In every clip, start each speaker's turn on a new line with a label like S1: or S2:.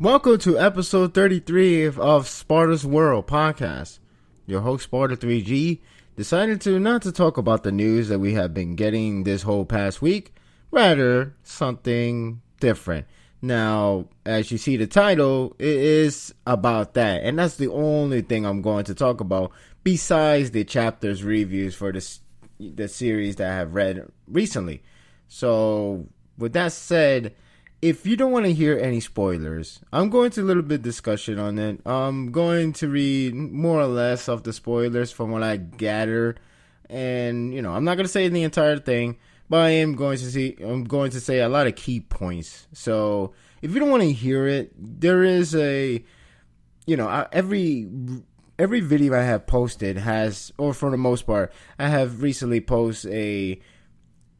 S1: Welcome to episode 33 of Sparda's World podcast. Your host, Sparda 3G, decided not to talk about the news that we have been getting this whole past week, rather something different. Now, as you see the title, it is about that, and that's the only thing I'm going to talk about besides the chapters reviews for the series that I have read recently. So, with that said, if you don't want to hear any spoilers, I'm going to a little bit discussion on it. I'm going to read more or less of the spoilers from what I gathered. And, I'm not going to say the entire thing, but I'm going to say a lot of key points. So, if you don't want to hear it, there is every video I have posted has, or for the most part, I have recently posted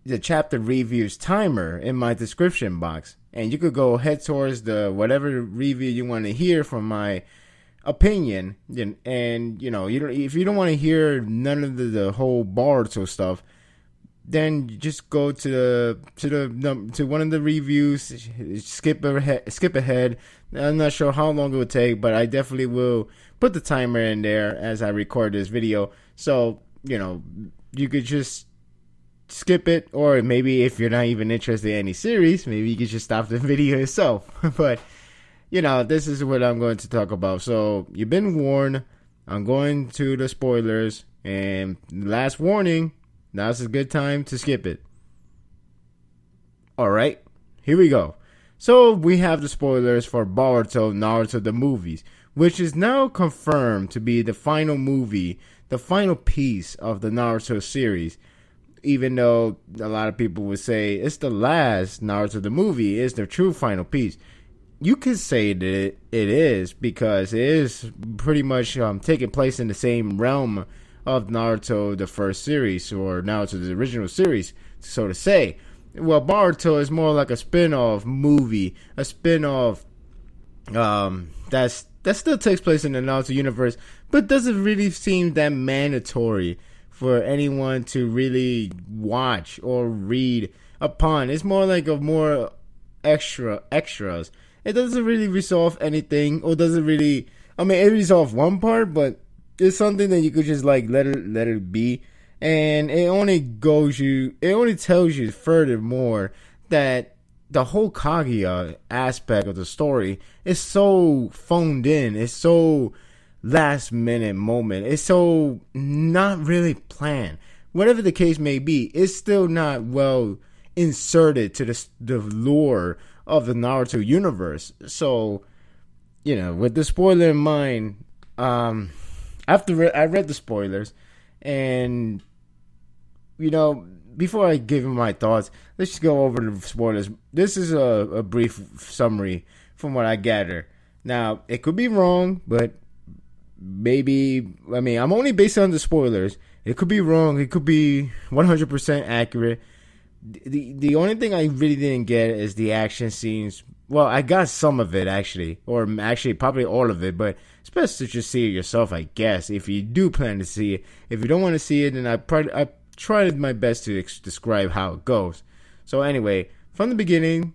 S1: the chapter reviews timer in my description box. And you could go head towards the whatever review you want to hear from my opinion. And if you don't want to hear none of the whole Boruto stuff, then you just go to one of the reviews. Skip ahead. I'm not sure how long it would take, but I definitely will put the timer in there as I record this video. So you could just skip it, or maybe if you're not even interested in any series, maybe you can just stop the video yourself. But this is what I'm going to talk about. So you've been warned. I'm going to the spoilers, and last warning, now's a good time to skip it. Alright, here we go. So we have the spoilers for Boruto Naruto The Movies, which is now confirmed to be the final movie, the final piece of the Naruto series. Even though a lot of people would say it's the last Naruto the movie, is the true final piece. You could say that it is, because it is pretty much taking place in the same realm of Naruto the first series, or Naruto the original series, so to say. Well, Boruto is more like a spin-off movie, a spin-off that still takes place in the Naruto universe, but doesn't really seem that mandatory for anyone to really watch or read upon. It's more like more extras. It doesn't really resolve anything, or doesn't really. I mean, it resolves one part, but it's something that you could just let it be, and it only tells you furthermore that the whole Kaguya aspect of the story is so phoned in. It's so last minute moment. It's so not really planned. Whatever the case may be, it's still not well inserted to the lore of the Naruto universe. So, with the spoiler in mind, after I read the spoilers, and before I give my thoughts, let's just go over the spoilers. This is a brief summary from what I gather. Now, it could be wrong, but I'm only based on the spoilers. It could be wrong. It could be 100% accurate. The only thing I really didn't get is the action scenes. Well, I got some of it, actually. Or actually, probably all of it. But it's best to just see it yourself, I guess, if you do plan to see it. If you don't want to see it, then I tried my best to describe how it goes. So anyway, from the beginning,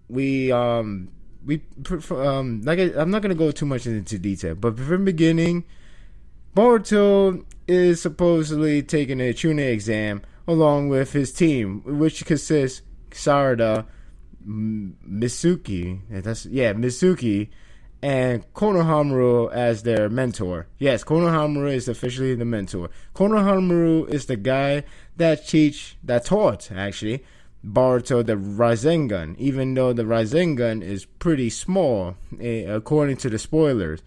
S1: I'm not gonna go too much into detail, but from the beginning, Boruto is supposedly taking a Chunin exam along with his team, which consists Sparda, Mitsuki, and Konohamaru as their mentor. Yes, Konohamaru is officially the mentor. Konohamaru is the guy that taught Boruto the Rasengan, even though the Rasengan is pretty small, according to the spoilers.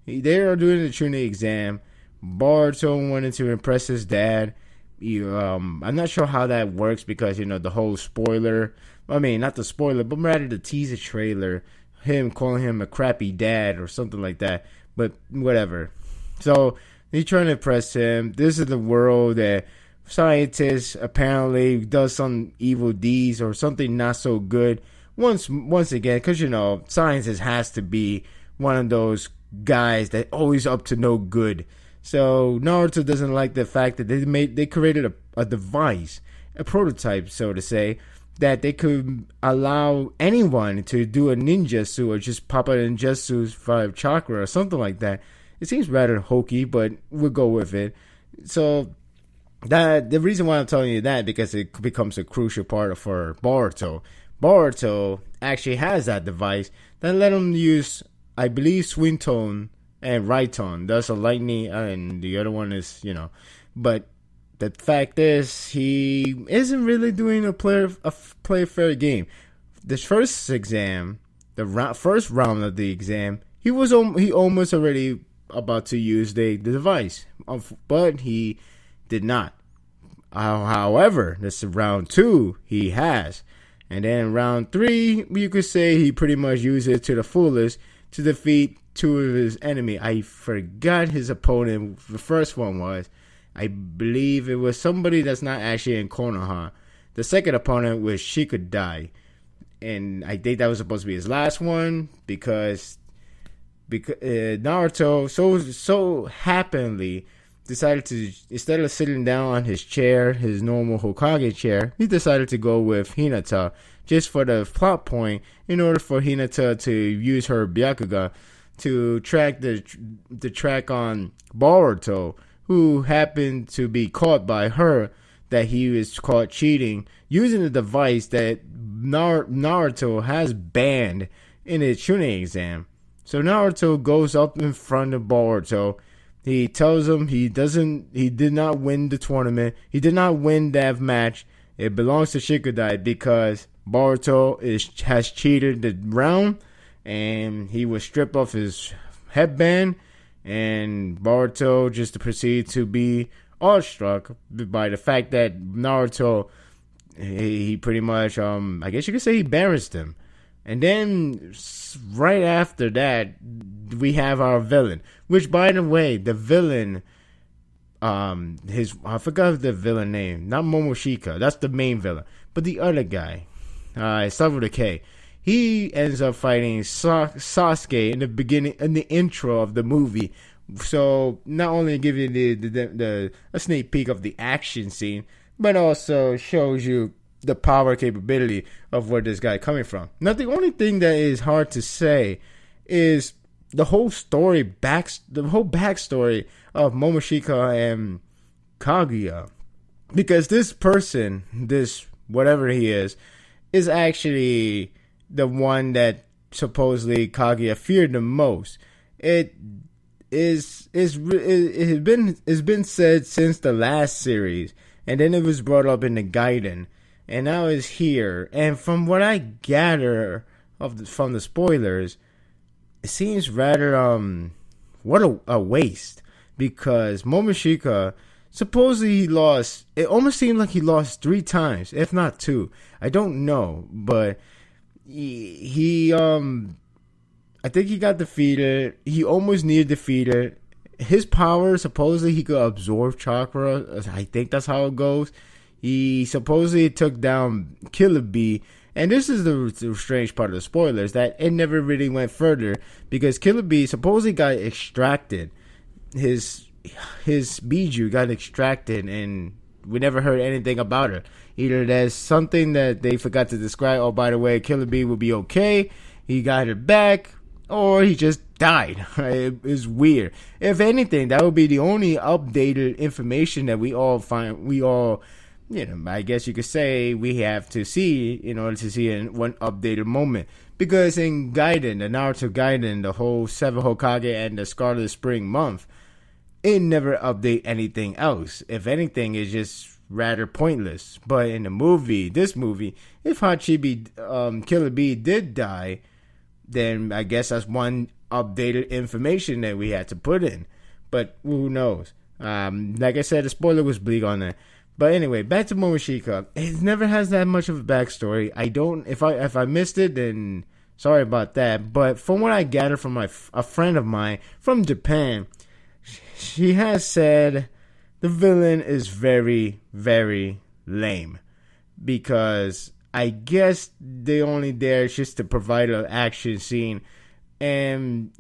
S1: They are doing the Chunin exam. Boruto wanted to impress his dad. I'm not sure how that works, because the whole spoiler, not the spoiler, but rather the teaser trailer, him calling him a crappy dad or something like that, but whatever. So he's trying to impress him. This is the world that scientist apparently does some evil deeds or something not so good once again, because scientist has to be one of those guys that always up to no good. So Naruto doesn't like the fact that they created a device, a prototype, so to say, that they could allow anyone to do a ninjutsu or just pop out a ninjutsu 5 chakra or something like that. It seems rather hokey, but we'll go with it. So that the reason why I'm telling you that, because it becomes a crucial part for Boruto. Boruto actually has that device that let him use, I believe, Swinton and Raiton. That's a lightning, and the other one is, but the fact is, he isn't really doing a play fair game. This first exam, first round of the exam, he almost already about to use the device, but he did not. However, this is round 2, he has. And then round 3, you could say he pretty much used it to the fullest to defeat 2 of his enemy. I forgot his opponent. The first one was, I believe it was somebody that's not actually in Konoha. The second opponent was Shikadai. And I think that was supposed to be his last one because Naruto so happily decided to, instead of sitting down on his chair, his normal Hokage chair, he decided to go with Hinata just for the plot point, in order for Hinata to use her Byakuga to track the track on Boruto, who happened to be caught by her that he was caught cheating using a device that Naruto has banned in his Chunin exam. So Naruto goes up in front of Boruto. He tells him he did not win the tournament. He did not win that match. It belongs to Shikadai because Boruto has cheated the round, and he was stripped off his headband, and Boruto just proceeded to be awestruck by the fact that Naruto, he pretty much, I guess you could say he embarrassed him. And then right after that, we have our villain, which, by the way, the villain, I forgot the villain name, not Momoshika, that's the main villain, but the other guy, it starts with a K. He ends up fighting Sasuke in the beginning, in the intro of the movie. So not only give you a sneak peek of the action scene, but also shows you the power capability of where this guy coming from. Now, the only thing that is hard to say is the whole backstory of Momoshika and Kaguya, because this person, this whatever he is actually the one that supposedly Kaguya feared the most. It's been said since the last series, and then it was brought up in the Gaiden. And now it's here. And from what I gather from the spoilers, it seems rather what a waste, because Momoshika supposedly he lost. It almost seemed like he lost 3 times, if not 2. I don't know, but he I think he got defeated. He almost near defeated. His power, supposedly he could absorb chakra. I think that's how it goes. He supposedly took down Killer Bee. And this is the strange part of the spoilers, that it never really went further, because Killer Bee supposedly got extracted. His Biju got extracted, and we never heard anything about it. Either there's something that they forgot to describe, oh, by the way, Killer Bee will be okay, he got her back, or he just died. It is weird. If anything, that would be the only updated information that we all find. I guess you could say we have to see in order to see in one updated moment. Because in Gaiden, the Naruto Gaiden, the whole 7 Hokage and the Scarlet Spring month, it never update anything else. If anything, it's just rather pointless. But in this movie, if Hachibi, Killer Bee did die, then I guess that's one updated information that we had to put in. But who knows? Like I said, the spoiler was bleak on that. But anyway, back to Momoshika. It never has that much of a backstory. If I missed it, then sorry about that. But from what I gathered from a friend of mine from Japan, she has said the villain is very, very lame, because I guess they only there just to provide an action scene. And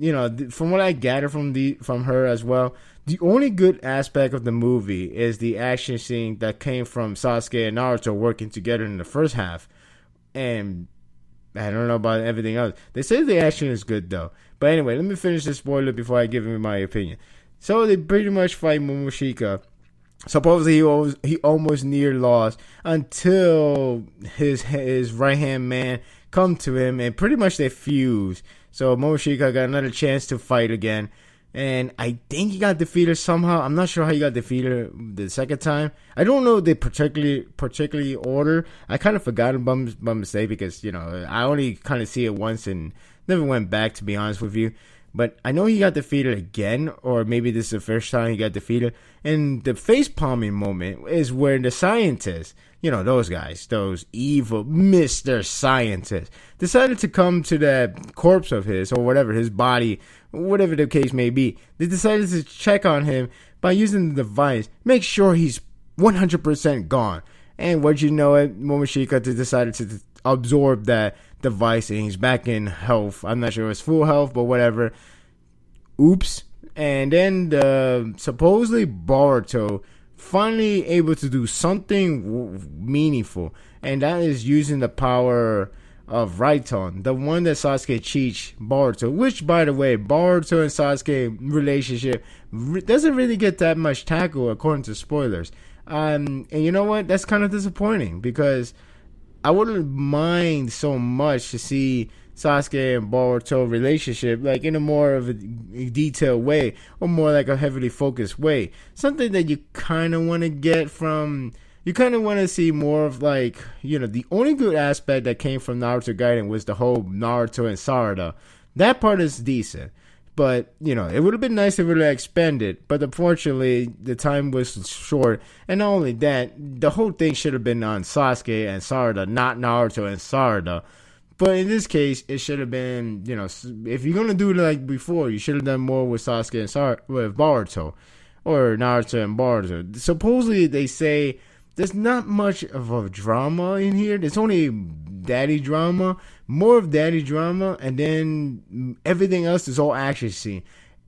S1: from what I gather from her as well, the only good aspect of the movie is the action scene that came from Sasuke and Naruto working together in the first half. And I don't know about everything else. They say the action is good though. But anyway, let me finish the spoiler before I give him my opinion. So they pretty much fight Momoshika. Supposedly he almost near lost until his right hand man come to him and pretty much they fuse. So Momoshika got another chance to fight again. And I think he got defeated somehow. I'm not sure how he got defeated the second time. I don't know the particularly order. I kind of forgot by mistake because, I only kind of see it once and never went back, to be honest with you. But I know he got defeated again, or maybe this is the first time he got defeated. And the face palming moment is where the scientists, those guys, those evil Mr. Scientists, decided to come to that corpse of his, or whatever, his body, whatever the case may be. They decided to check on him by using the device, make sure he's 100% gone. And what you know it, Momoshika decided to absorb that device and he's back in health. I'm not sure it's full health, but whatever. Oops. And then supposedly Boruto finally able to do something meaningful, and that is using the power of Raiton, the one that Sasuke cheats Boruto, which, by the way, Boruto and Sasuke relationship doesn't really get that much tackle according to spoilers. And you know what? That's kind of disappointing because I wouldn't mind so much to see Sasuke and Boruto relationship like in a more of a detailed way, or more like a heavily focused way. Something that you kind of want to get from, you kind of want to see more of like, the only good aspect that came from Naruto Gaiden was the whole Naruto and Sparda. That part is decent. But, it would have been nice if it would have expanded. But unfortunately, the time was short. And not only that, the whole thing should have been on Sasuke and Sparda, not Naruto and Sparda. But in this case, it should have been, if you're going to do it like before, you should have done more with Sasuke and with Boruto. Or Naruto and Boruto. Supposedly, they say there's not much of a drama in here. There's only daddy drama, more of daddy drama, and then everything else is all action scene.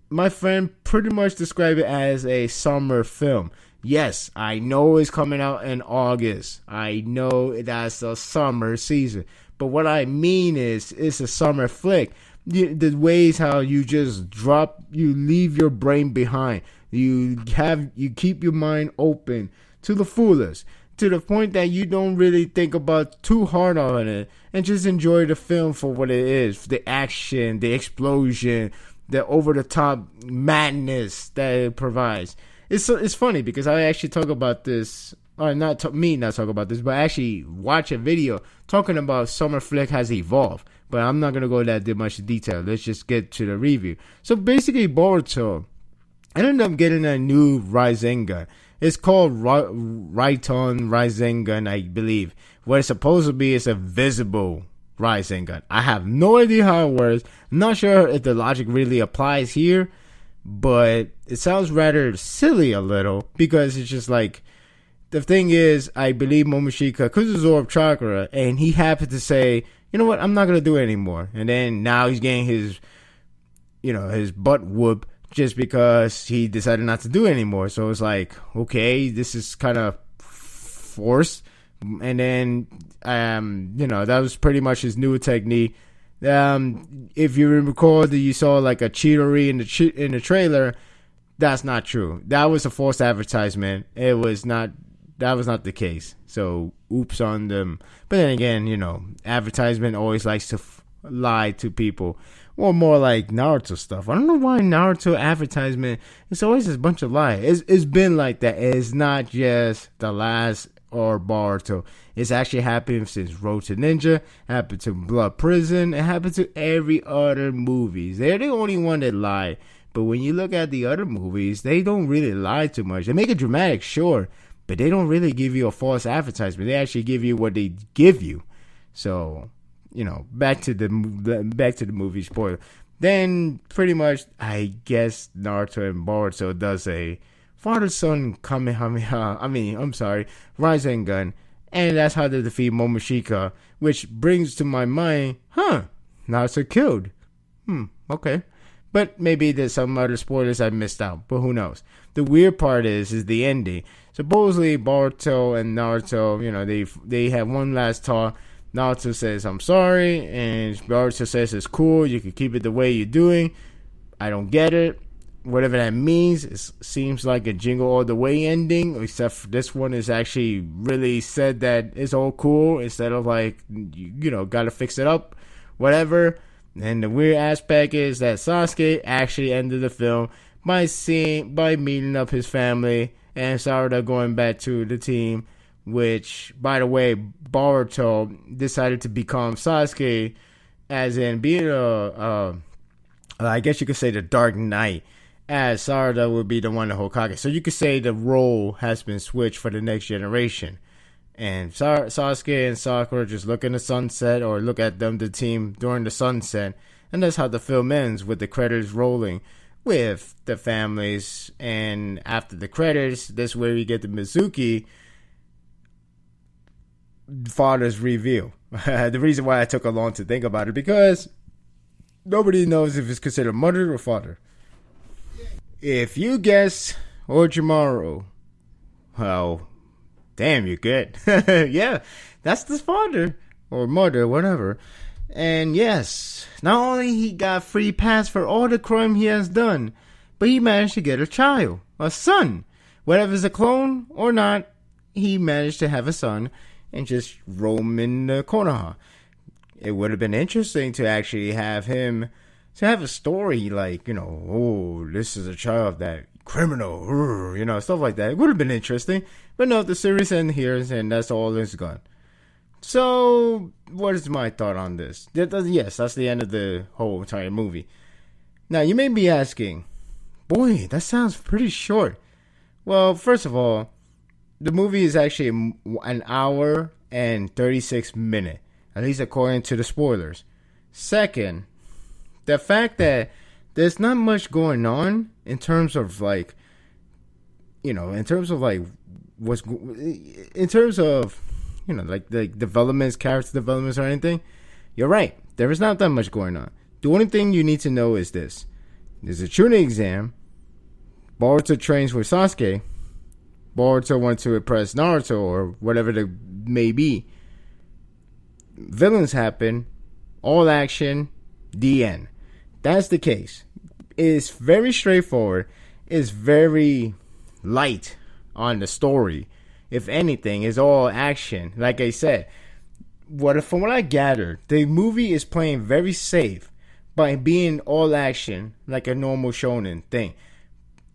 S1: My friend pretty much described it as a summer film. Yes, I know it's coming out in August. I know that's the summer season. But what I mean is, it's a summer flick. The ways how you just you leave your brain behind. You keep your mind open to the fullest, to the point that you don't really think about too hard on it and just enjoy the film for what it is. The action, the explosion, the over-the-top madness that it provides. It's funny because I actually talk about this, or not talk about this, but I actually watch a video talking about Summer Flick has evolved. But I'm not going to go that much detail. Let's just get to the review. So basically, Boruto ended up getting a new Rasengan. It's called Raiton Rasengan, I believe. What it's supposed to be is a visible Rasengan. I have no idea how it works. I'm not sure if the logic really applies here, but it sounds rather silly a little, because it's just like, the thing is, I believe Momoshika could absorb chakra, and he happened to say, you know what, I'm not going to do it anymore. And then now he's getting his butt whooped just because he decided not to do it anymore. So it's like, okay, this is kind of forced. And then, that was pretty much his new technique. If you recall that you saw like a cheatery in the trailer, that's not true. That was a false advertisement. That was not the case. So, oops on them. But then again, advertisement always likes to lie to people. Or more like Naruto stuff. I don't know why Naruto advertisement, it's always a bunch of lies. It's been like that. It's not just the last or Boruto. It's actually happened since Road to Ninja, happened to Blood Prison, it happened to every other movies. They're the only one that lie. But when you look at the other movies, they don't really lie too much. They make it dramatic, sure, but they don't really give you a false advertisement. They actually give you what they give you. So, back to the movie spoiler. Then pretty much, I guess Naruto and Boruto does a father-son Kamehameha. Rasengan, and that's how they defeat Momoshika. Which brings to my mind, Naruto killed. Okay. But maybe there's some other spoilers I missed out, but who knows. The weird part is the ending. Supposedly Boruto and Naruto, they have one last talk. Naruto says, I'm sorry, and Boruto says it's cool, you can keep it the way you're doing. I don't get it. Whatever that means, it seems like a Jingle All the Way ending, except for this one is actually really said that it's all cool instead of like, gotta fix it up, whatever. And the weird aspect is that Sasuke actually ended the film by meeting up his family and Sparda going back to the team, which, by the way, Boruto decided to become Sasuke, as in being I guess you could say the Dark Knight, as Sparda would be the one to Hokage. So you could say the role has been switched for the next generation. And Sasuke and Sakura just look in the sunset, or look at the team during the sunset. And that's how the film ends, with the credits rolling with the families. And after the credits, that's where we get the Mizuki father's reveal. The reason why I took a long to think about it, because nobody knows if it's considered mother or father. If you guess Orochimaru, well, damn, you're good. Yeah, that's the father or mother, whatever. And yes, not only he got free pass for all the crime he has done, but he managed to get a child, a son. Whether it's a clone or not, he managed to have a son and just roam in the Konoha. It would have been interesting to actually have him, to have a story like, oh, this is a child of that criminal, stuff like that. It would have been interesting. But no, the series ends here, and that's all it's gone. So, what is my thought on this? Yes, that's the end of the whole entire movie. Now, you may be asking, boy, that sounds pretty short. Well, first of all, the movie is actually an hour and 36 minutes, at least according to the spoilers. Second, the fact that there's not much going on in terms of like, like developments, character developments or anything. You're right. There is not that much going on. The only thing you need to know is this. There's a Chunin exam. Boruto trains with Sasuke. Boruto wants to impress Naruto or whatever it may be. Villains happen. All action. The end. That's the case. It's very straightforward. It's very light on the story. If anything, it's all action. Like I said, from what I gathered, the movie is playing very safe by being all action, like a normal shonen thing.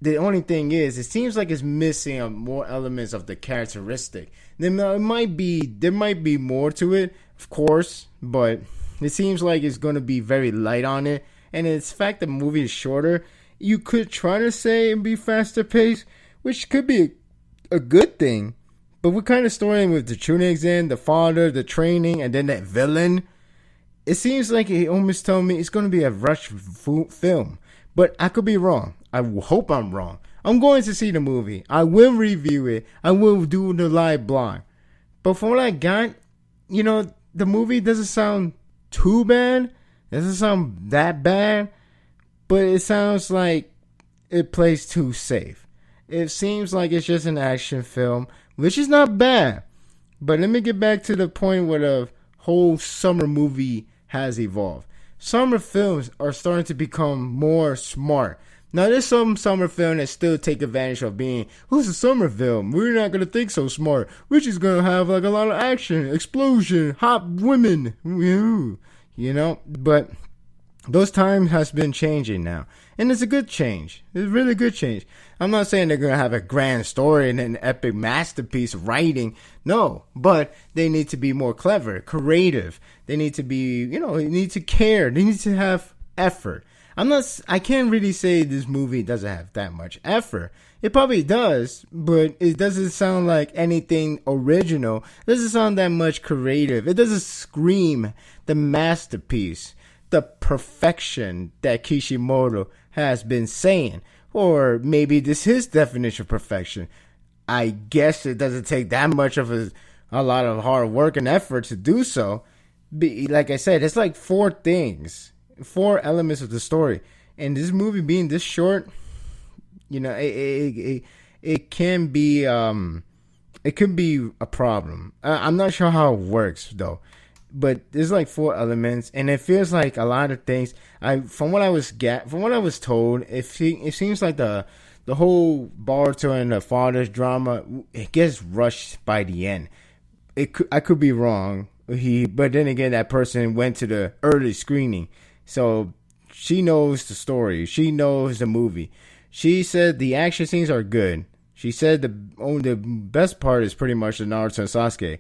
S1: The only thing is, it seems like it's missing more elements of the characteristic. There might be more to it, of course, but it seems like it's going to be very light on it. And it's the fact the movie is shorter, you could try to say and be faster paced, which could be a good thing. But we're kind of starting with the Chunin exam, the father, the training, and then that villain. It seems like it almost told me it's going to be a rush film. But I could be wrong. I hope I'm wrong. I'm going to see the movie. I will review it. I will do the live blog. But from what I got, the movie doesn't sound too bad. It doesn't sound that bad. But it sounds like it plays too safe. It seems like it's just an action film, which is not bad. But let me get back to the point where the whole summer movie has evolved. Summer films are starting to become more smart. Now, there's some summer film that still take advantage of being, who's a summer film? We're not going to think so smart. We're just going to have like a lot of action, explosion, hot women, But those times has been changing now. And it's a good change. It's a really good change. I'm not saying they're going to have a grand story and an epic masterpiece writing. No, but they need to be more clever, creative. They need to be, they need to care. They need to have effort. I can't really say this movie doesn't have that much effort. It probably does, but it doesn't sound like anything original. It doesn't sound that much creative. It doesn't scream the masterpiece, the perfection that Kishimoto has been saying. Or maybe this is his definition of perfection. I guess it doesn't take that much of a lot of hard work and effort to do so. Like I said, it's like four elements of the story. And this movie being this short, it can be it could be a problem. I'm not sure how it works though. but there's like four elements, and it feels like a lot of things. From what I was told, it seems like the whole Boruto and the father's drama, it gets rushed by the end. I could be wrong. But then again, that person went to the early screening, so she knows the story. She knows the movie. She said the action scenes are good. She said the best part is pretty much the Naruto and Sasuke,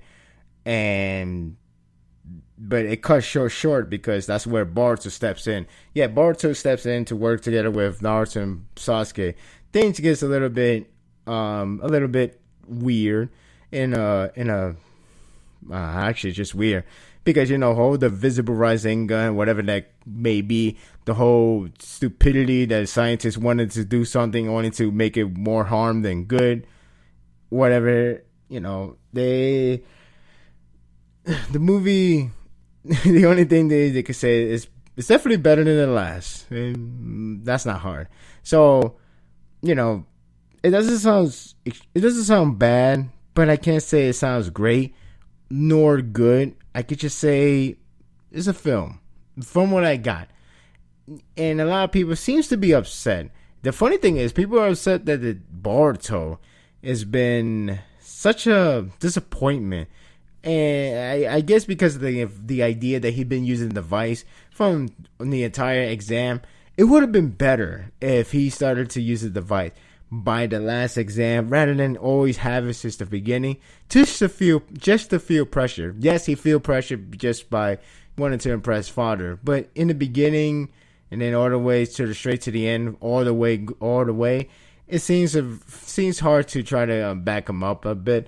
S1: but it cuts short because that's where Boruto steps in. Yeah, Boruto steps in to work together with Naruto and Sasuke. Things gets a little bit weird actually just weird because hold the visible rising gun, whatever that may be, the whole stupidity that scientists wanted to do something, wanted to make it more harm than good, whatever. The movie, the only thing they could say is it's definitely better than the last, and that's not hard. So it doesn't sound bad, but I can't say it sounds great nor good. I could just say it's a film from what I got. And a lot of people seems to be upset. The funny thing is, people are upset that the Boruto has been such a disappointment. And I guess because of the idea that he'd been using the device from the entire exam, it would have been better if he started to use the device by the last exam rather than always have it since the beginning, just to feel pressure. Yes, he feel pressure just by wanting to impress father, but in the beginning and then all the way straight to the end, all the way, it seems hard to try to back him up a bit,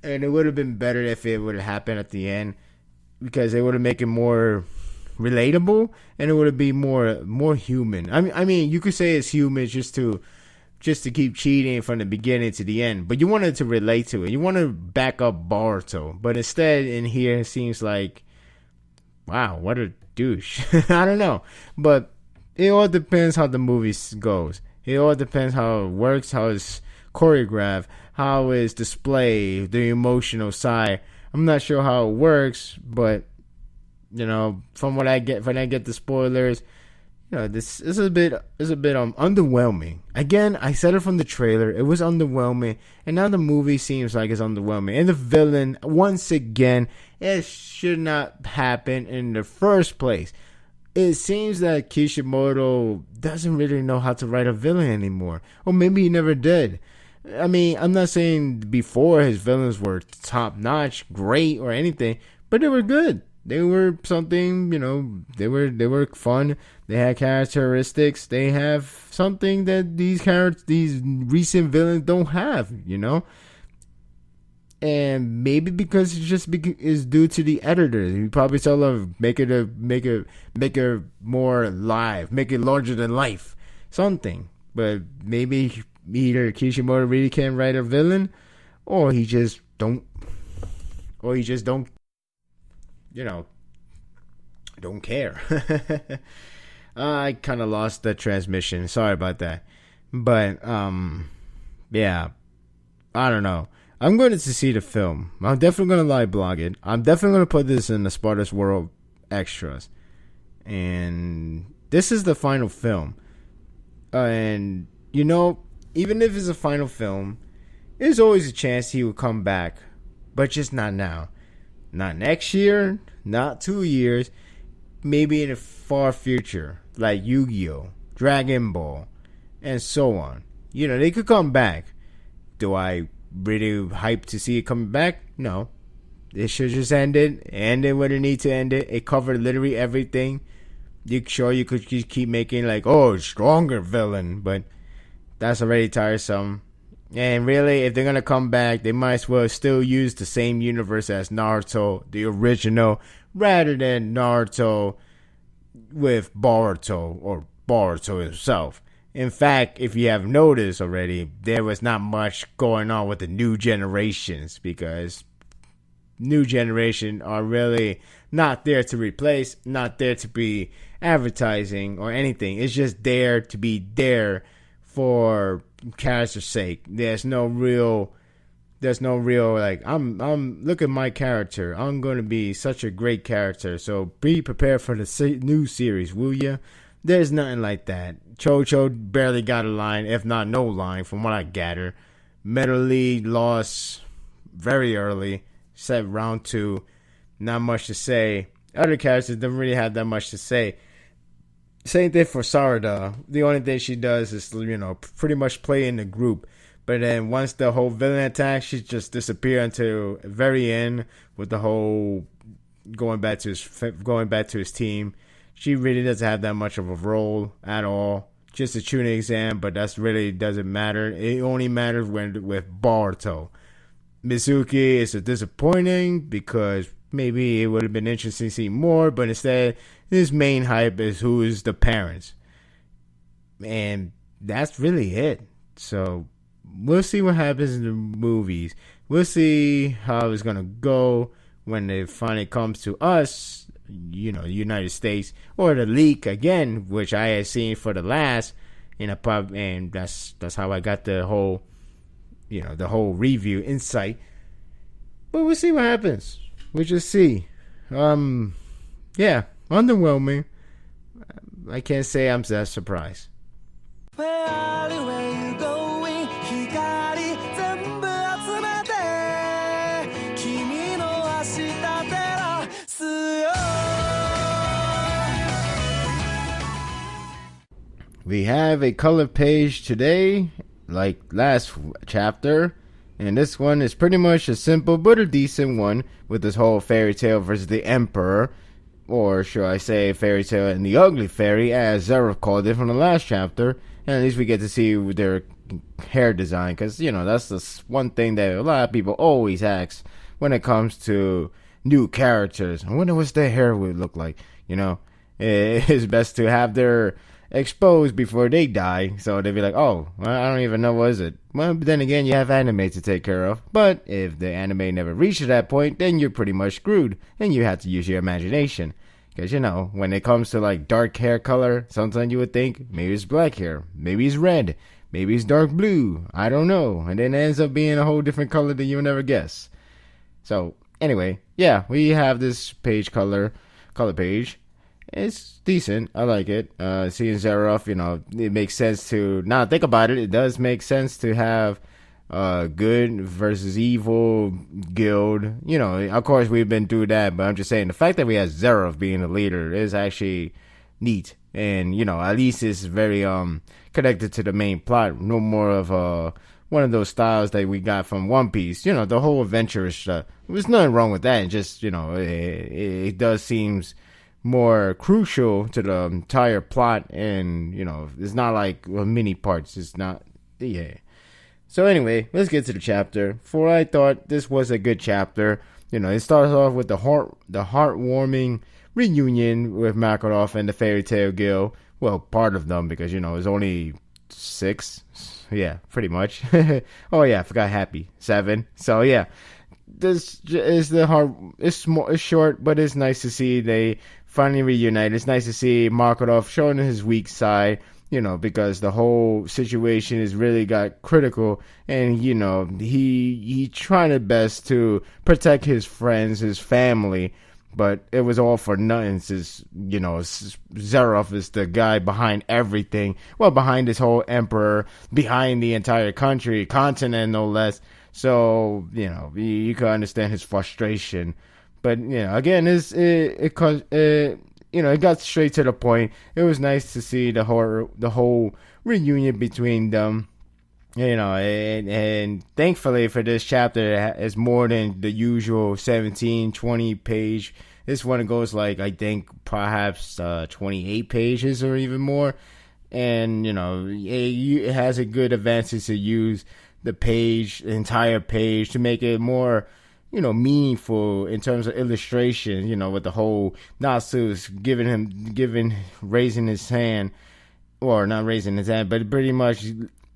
S1: and it would have been better if it would have happened at the end because it would have made it more relatable and it would have been more human. I mean, you could say it's human just to keep cheating from the beginning to the end. But you wanted to relate to it. You want to back up Boruto. But instead, in here, it seems like, wow, what a douche. I don't know. But it all depends how the movie goes. It all depends how it works, how it's choreographed, how it's displayed, the emotional side. I'm not sure how it works, but, from what I get, when I get the spoilers, this is a bit underwhelming. Again, I said it from the trailer. It was underwhelming, and now the movie seems like it's underwhelming. And the villain, once again, it should not happen in the first place. It seems that Kishimoto doesn't really know how to write a villain anymore, or maybe he never did. I mean, I'm not saying before his villains were top notch, great, or anything, but they were good. They were something, they were fun. They had characteristics. They have something that these recent villains don't have, And maybe because it's due to the editor. You probably tell them make it more live, make it larger than life, something. But maybe either Kishimoto really can't write a villain, or he just don't, don't care. I kind of lost the transmission. Sorry about that. But, yeah. I don't know. I'm going to see the film. I'm definitely going to live blog it. I'm definitely going to put this in the Sparda's World Extras. And this is the final film. And, even if it's a final film, there's always a chance he will come back. But just not now. Not next year, not 2 years, maybe in the far future, like Yu-Gi-Oh!, Dragon Ball, and so on. They could come back. Do I really hype to see it coming back? No. It should just end it when it needs to end it. It covered literally everything. You could keep making stronger villain, but that's already tiresome. And really, if they're going to come back, they might as well still use the same universe as Naruto, the original, rather than Naruto with Boruto or Boruto himself. In fact, if you have noticed already, there was not much going on with the new generations because new generation are really not there to replace, not there to be advertising or anything. It's just there to be there for character's sake. There's no real there's no real like I'm look at my character. I'm going to be such a great character. So be prepared for the new series, will ya? There's nothing like that. Cho barely got a line, if not no line, from what I gather. Metal League lost very early, said round 2. Not much to say. Other characters don't really have that much to say. Same thing for Sparda. The only thing she does is, pretty much play in the group. But then once the whole villain attack, she just disappeared until very end with the whole going back to his team. She really doesn't have that much of a role at all. Just a tuning exam, but that's really doesn't matter. It only matters when with Boruto. Mizuki is disappointing because maybe it would have been interesting to see more, but instead his main hype is who is the parents. And that's really it. So we'll see what happens in the movies. We'll see how it's gonna go when it finally comes to us, United States, or the leak again, which I had seen for the last in a pub, and that's how I got the whole, the whole review insight. But we'll see what happens. We'll just see. Yeah, underwhelming. I can't say I'm that surprised. We have a color page today, like last chapter, and this one is pretty much a simple but a decent one with this whole fairy tale versus the emperor, or should I say fairy tale and the ugly fairy, as Zara called it from the last chapter. And at least we get to see their hair design, because that's the one thing that a lot of people always ask when it comes to new characters. I wonder what their hair would look like. It's best to have their exposed before they die, so they'd be like, oh, well, I don't even know what is it. Well, but then again, you have anime to take care of. But if the anime never reaches that point, then you're pretty much screwed, and you have to use your imagination. Because when it comes to like dark hair color, sometimes you would think maybe it's black hair, maybe it's red, maybe it's dark blue, I don't know, and then it ends up being a whole different color that you'll never guess. So anyway, yeah, we have this color page. It's decent. I like it. Seeing Zeroff, it makes sense to now think about it. It does make sense to have good versus evil guild. Of course we've been through that, but I'm just saying the fact that we have Zeroff being the leader is actually neat, and at least it's very connected to the main plot. No more of one of those styles that we got from One Piece. The whole adventurous stuff. There's nothing wrong with that. Just it does seems more crucial to the entire plot, and it's not like mini parts. It's not, yeah. So anyway, let's get to the chapter. For I thought this was a good chapter. It starts off with the heartwarming reunion with Makarov and the Fairy Tail Guild. Well, part of them, because it's only 6. Yeah, pretty much. Oh yeah, I forgot Happy 7. So yeah. This is the hard. It's short, but it's nice to see they finally reunite. It's nice to see Makarov showing his weak side, because the whole situation has really got critical, and he tried his best to protect his friends, his family, but it was all for nothing. Since Zeroff is the guy behind everything. Well, behind this whole emperor, behind the entire continent, no less. So, you can understand his frustration. But, again, it got straight to the point. It was nice to see the whole reunion between them. And thankfully for this chapter, it's more than the usual 17, 20 page. This one goes like, I think, perhaps 28 pages or even more. And, it has a good advantage to use the entire page to make it more, meaningful in terms of illustration, with the whole Natsu's raising his hand, or not raising his hand, but pretty much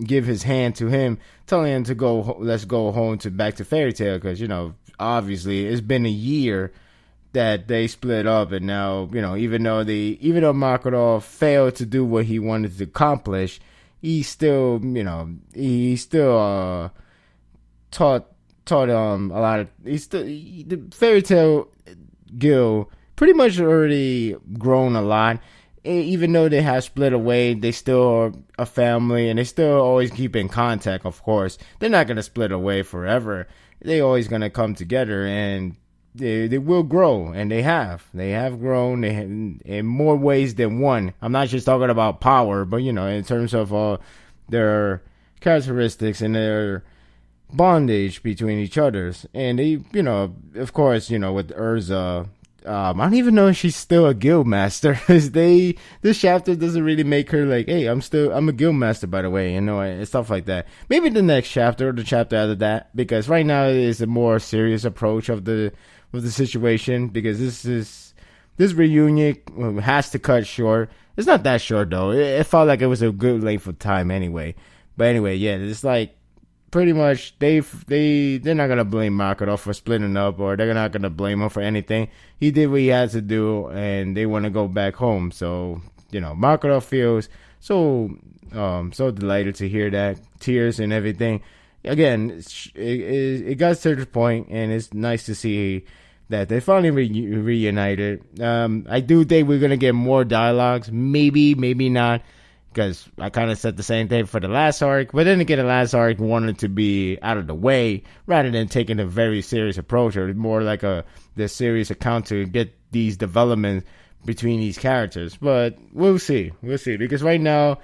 S1: give his hand to him, telling him to let's go home back to Fairy Tail, because, obviously it's been a year that they split up, and now, even though Makarov failed to do what he wanted to accomplish, he still taught taught a lot of the fairy tale guild pretty much already grown a lot. Even though they have split away, they still are a family, and they still always keep in contact. Of course, they're not gonna split away forever. They always gonna come together, and they will grow, and they have grown in more ways than one. I'm not just talking about power, but in terms of their characteristics and their bondage between each others. And they, of course, with Urza, I don't even know if she's still a guild master. This chapter doesn't really make her like, hey, I'm a guild master, by the way, and stuff like that. Maybe the next chapter or the chapter after that, because right now it is a more serious approach of the situation, because this reunion has to cut short. It's not that short though. It felt like it was a good length of time anyway. But anyway, yeah, it's like pretty much they're not gonna blame Makoto for splitting up, or they're not gonna blame him for anything. He did what he had to do, and they want to go back home. So Makoto feels so delighted to hear that, tears and everything. Again, it got to the point, and it's nice to see that they finally reunited. I do think we're gonna get more dialogues, maybe not. Because I kind of said the same thing for the last arc. But then again, the last arc wanted to be out of the way rather than taking a very serious approach, or more like the serious account to get these developments between these characters. But we'll see. Because right now,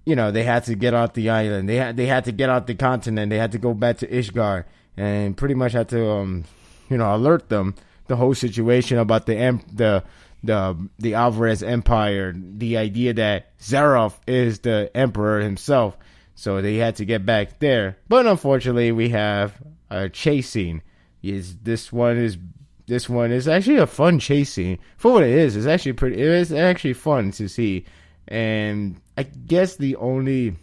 S1: they had to get off the island. They had to get off the continent. They had to go back to Ishgard. And pretty much had to, alert them the whole situation about the Alvarez Empire, the idea that Zaroff is the emperor himself. So they had to get back there. But unfortunately, we have a chase scene. This one is actually a fun chase scene. For what it is actually fun to see. And I guess the only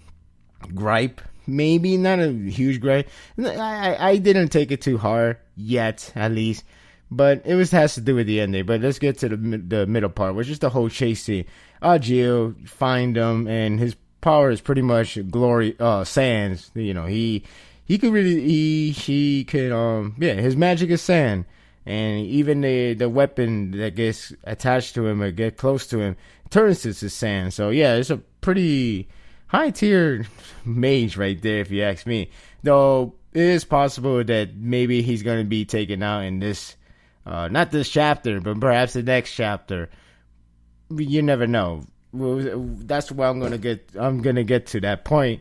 S1: gripe, maybe not a huge gripe, I didn't take it too hard yet, at least. But it has to do with the ending. But let's get to the middle part, which is the whole chase scene. Gio find him, and his power is pretty much glory. Sands. He could really his magic is sand, and even the weapon that gets attached to him or get close to him turns into sand. So yeah, it's a pretty high tier mage right there, if you ask me. Though it is possible that maybe he's going to be taken out in this. Not this chapter, but perhaps the next chapter. You never know. That's why I'm gonna get to that point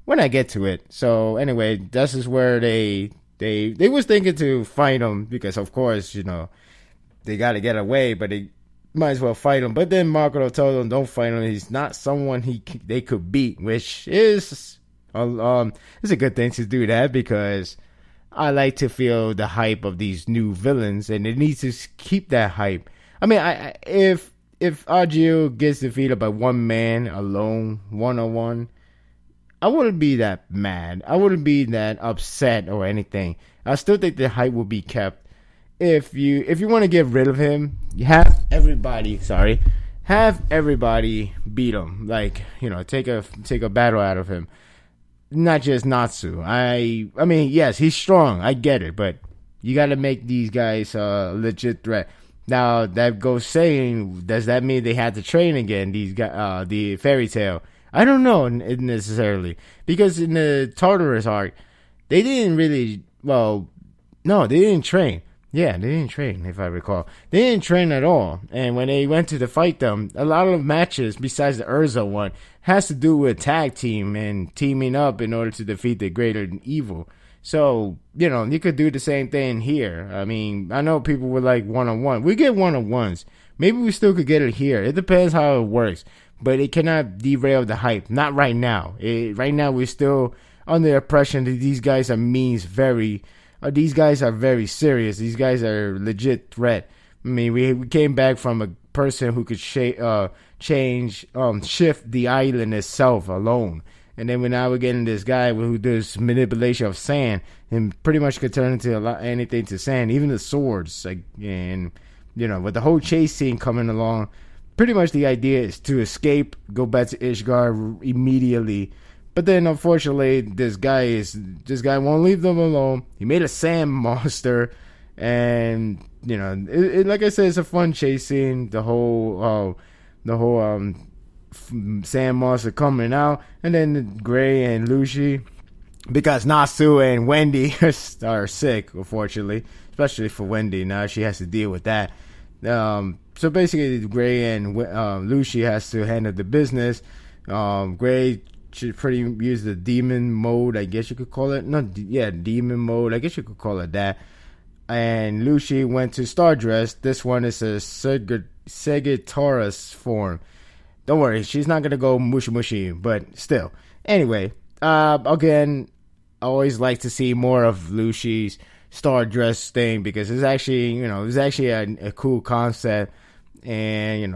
S1: when I get to it. So anyway, this is where they was thinking to fight him, because of course they got to get away, but they might as well fight him. But then Makoto told them, don't fight him. He's not someone they could beat, which is it's a good thing to do that, because I like to feel the hype of these new villains, and it needs to keep that hype. I mean, if Agio gets defeated by one man alone, 1-on-1, I wouldn't be that mad. I wouldn't be that upset or anything. I still think the hype will be kept. If you want to get rid of him, have everybody beat him. Like, take a battle out of him. Not just Natsu. I mean, yes, he's strong. I get it, but you got to make these guys a legit threat. Now that goes saying, does that mean they had to train again? These guys, the fairy tale. I don't know necessarily, because in the Tartarus arc, they didn't really. Well, no, they didn't train. Yeah, they didn't train, if I recall. They didn't train at all. And when they went to fight them, a lot of matches, besides the Urza one, has to do with tag team and teaming up in order to defeat the greater evil. So, you could do the same thing here. I mean, I know people would like 1-on-1. We get 1-on-1s. Maybe we still could get it here. It depends how it works. But it cannot derail the hype. Not right now. Right now, we're still under the impression that these guys are these guys are very serious. These guys are legit threat. I mean, we came back from a person who could shift the island itself alone. And then now we're getting this guy who does manipulation of sand and pretty much could turn into anything to sand, even the swords. And with the whole chase scene coming along, pretty much the idea is to escape, go back to Ishgard immediately, But then, unfortunately, this guy won't leave them alone. He made a sand monster, and like I said, it's a fun chase scene. The whole sand monster coming out, and then Gray and Lucy, because Natsu and Wendy are sick, unfortunately, especially for Wendy. Now she has to deal with that. So basically, Gray and Lucy has to handle the business. Gray should pretty use the demon mode, I guess you could call it. Demon mode. I guess you could call it that. And Lucy went to Stardress. This one is a Sagittarius form. Don't worry, she's not gonna go mushy mushy, but still. Anyway, again, I always like to see more of Lucy's Stardress thing, because it's actually, a cool concept, and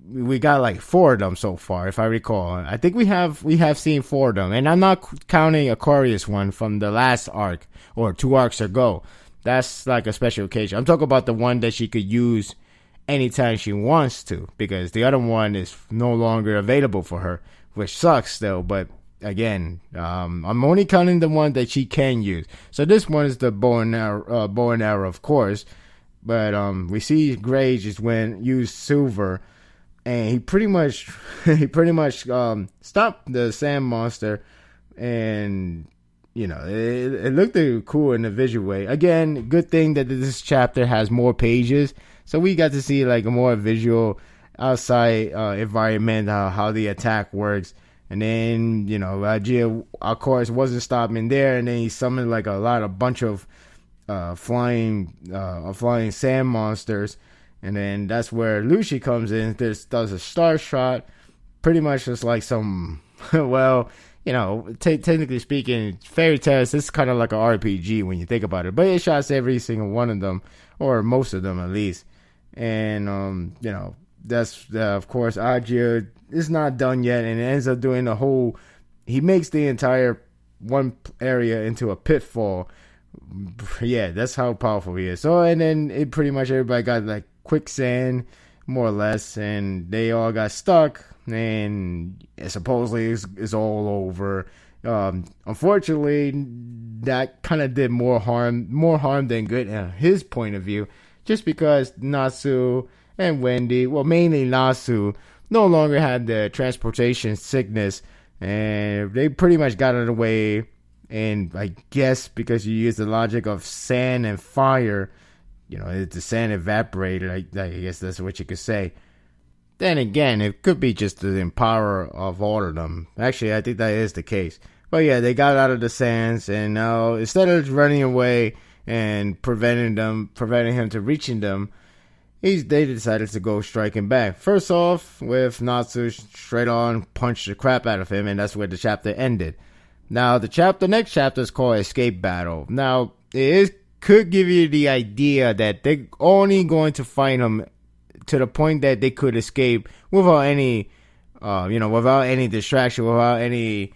S1: we got like 4 of them so far, if I recall. I think we have seen 4 of them, and I'm not counting Aquarius one from the last arc or 2 arcs ago. That's like a special occasion. I'm talking about the one that she could use anytime she wants to, because the other one is no longer available for her, which sucks still. But again, I'm only counting the one that she can use. So this one is the bow and arrow, of course. But we see Gray just use silver, and he pretty much stopped the sand monster, and it looked cool in a visual way. Again, good thing that this chapter has more pages, so we got to see like a more visual outside environment, how the attack works. And then Ajia, of course, wasn't stopping there, and then he summoned like a bunch of flying sand monsters. And then that's where Lucy comes in. Does a star shot, pretty much just like some technically speaking, Fairy Tales, it's kind of like an RPG when you think about it. But it shots every single one of them, or most of them at least. And that's of course Ajia is not done yet, and it ends up doing he makes the entire one area into a pitfall. Yeah, that's how powerful he is. So, and then it pretty much everybody got like quicksand, more or less, and they all got stuck, and supposedly it's all over. Unfortunately, that kind of did more harm than good in his point of view, just because Natsu and Wendy, well, mainly Natsu, no longer had the transportation sickness, and they pretty much got out of the way. And I guess because you use the logic of sand and fire, the sand evaporated. I guess that's what you could say. Then again, it could be just the power of all of them. Actually, I think that is the case. But yeah, they got out of the sands, and now instead of running away and preventing him to reaching them, they decided to go striking back. First off, with Natsu straight on punched the crap out of him, and that's where the chapter ended. Now, the next chapter is called Escape Battle. Now, could give you the idea that they're only going to find him to the point that they could escape without any, without any distraction, without any,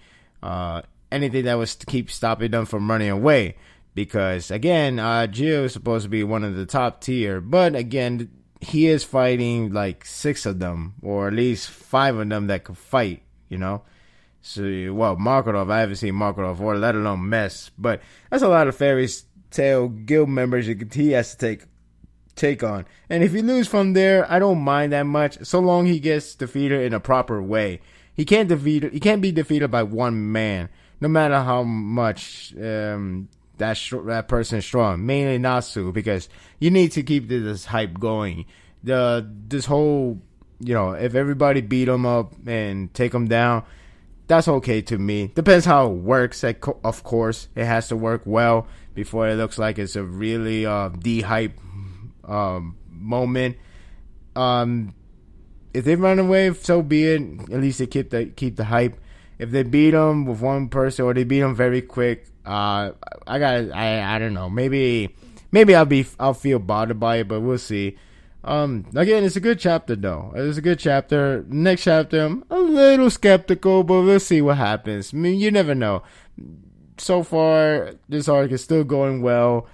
S1: anything that was to keep stopping them from running away. Because, again, Gio is supposed to be one of the top tier. But, again, he is fighting like 6 of them, or at least 5 of them that could fight, So, Markov, I haven't seen Markov, or let alone Mess. But that's a lot of Fairy Tail guild members he has to take on. And if he lose from there, I don't mind that much, so long he gets defeated in a proper way. He can't be defeated by one man, no matter how much that person is strong. Mainly Natsu, because you need to keep this hype going. This whole, if everybody beat him up and take him down, that's okay to me. Depends how it works. Of course, it has to work well before it looks like it's a really de-hype moment. If they run away, so be it. At least they keep the hype. If they beat them with one person, or they beat them very quick, I don't know. Maybe I'll feel bothered by it, but we'll see. Again, it's a good chapter though. It's a good chapter. Next chapter, I'm a little skeptical, but we'll see what happens. I mean, you never know. So far, this arc is still going well.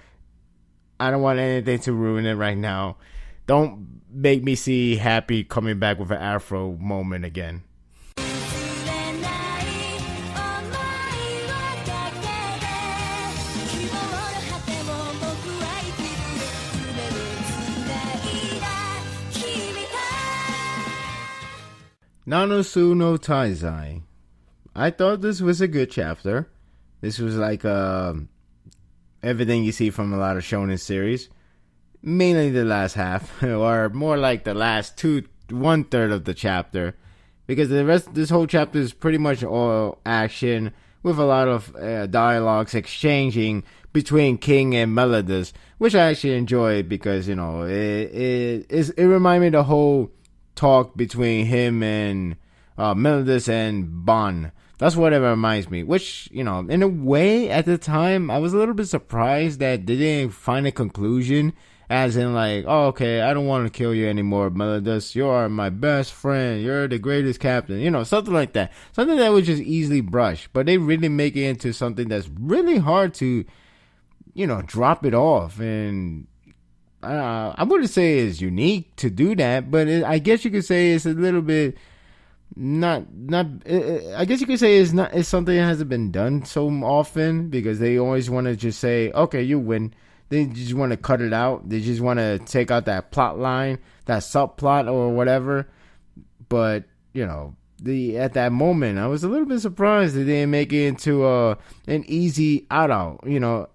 S1: I don't want anything to ruin it right now. Don't make me see Happy coming back with an afro moment again. Nanatsu no Taizai. I thought this was a good chapter. This was like everything you see from a lot of shonen series. Mainly the last half, or more like the last 1/3 of the chapter. Because the rest, this whole chapter is pretty much all action with a lot of dialogues exchanging between King and Melodius, which I actually enjoyed because, you know, it reminded me of the whole talk between him and Melodius and Bon. That's what it reminds me. Which, you know, in a way, at the time, I was a little bit surprised that they didn't find a conclusion. As in, like, oh, okay, I don't want to kill you anymore, Melodius. You are my best friend. You're the greatest captain. You know, something like that. Something that was just easily brushed. But they really make it into something that's really hard to, you know, drop it off. And I wouldn't say it's unique to do that, but I guess you could say it's a little bit I guess you could say it's something that hasn't been done so often, because they always want to just say, okay, you win. They just want to cut it out. They just want to take out that plot line, that subplot or whatever. But, you know, at that moment, I was a little bit surprised they didn't make it into an easy out, you know,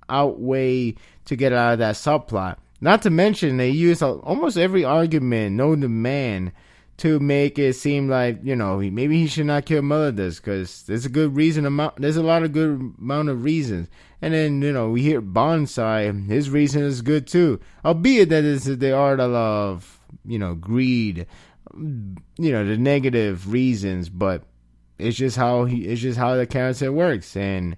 S1: out way to get out of that subplot. Not to mention, they use almost every argument known to man to make it seem like, you know, maybe he should not kill Melodius, because there's a good reason there's a lot of good amount of reasons. And then, you know, we hear Bonsai, his reason is good too, albeit that is the art of, you know, greed, you know, the negative reasons. But it's just how the character works. And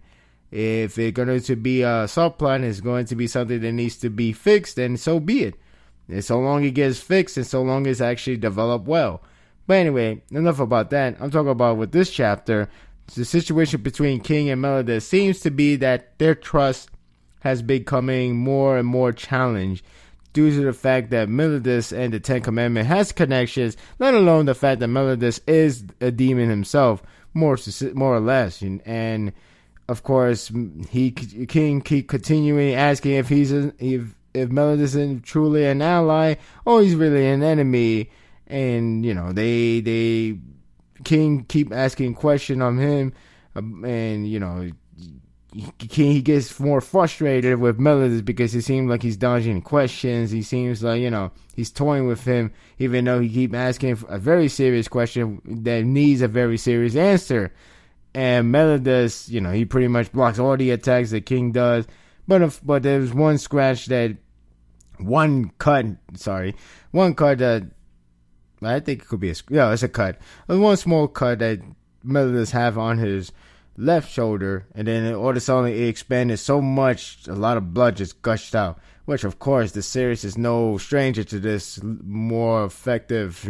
S1: if it's going to be a subplot, it's going to be something that needs to be fixed, then so be it. And so long it gets fixed, and so long it's actually developed well. But anyway, enough about that. I'm talking about with this chapter, the situation between King and Melodius seems to be that their trust has becoming more and more challenged due to the fact that Melodius and the Ten Commandments has connections, let alone the fact that Melodius is a demon himself, more or less. And of course, King keep continuing asking if if Melodius is truly an ally or he's really an enemy. And, you know, King keep asking question on him, and, you know, he gets more frustrated with Melodius because he seems like he's dodging questions. He seems like, you know, he's toying with him, even though he keep asking a very serious question that needs a very serious answer. And Melodius, you know, he pretty much blocks all the attacks that King does. But there's one cut that I think it could be it's a cut. There's one small cut that Melodius have on his left shoulder, and then all of a sudden it expanded so much, a lot of blood just gushed out. Which, of course, the series is no stranger to this more effective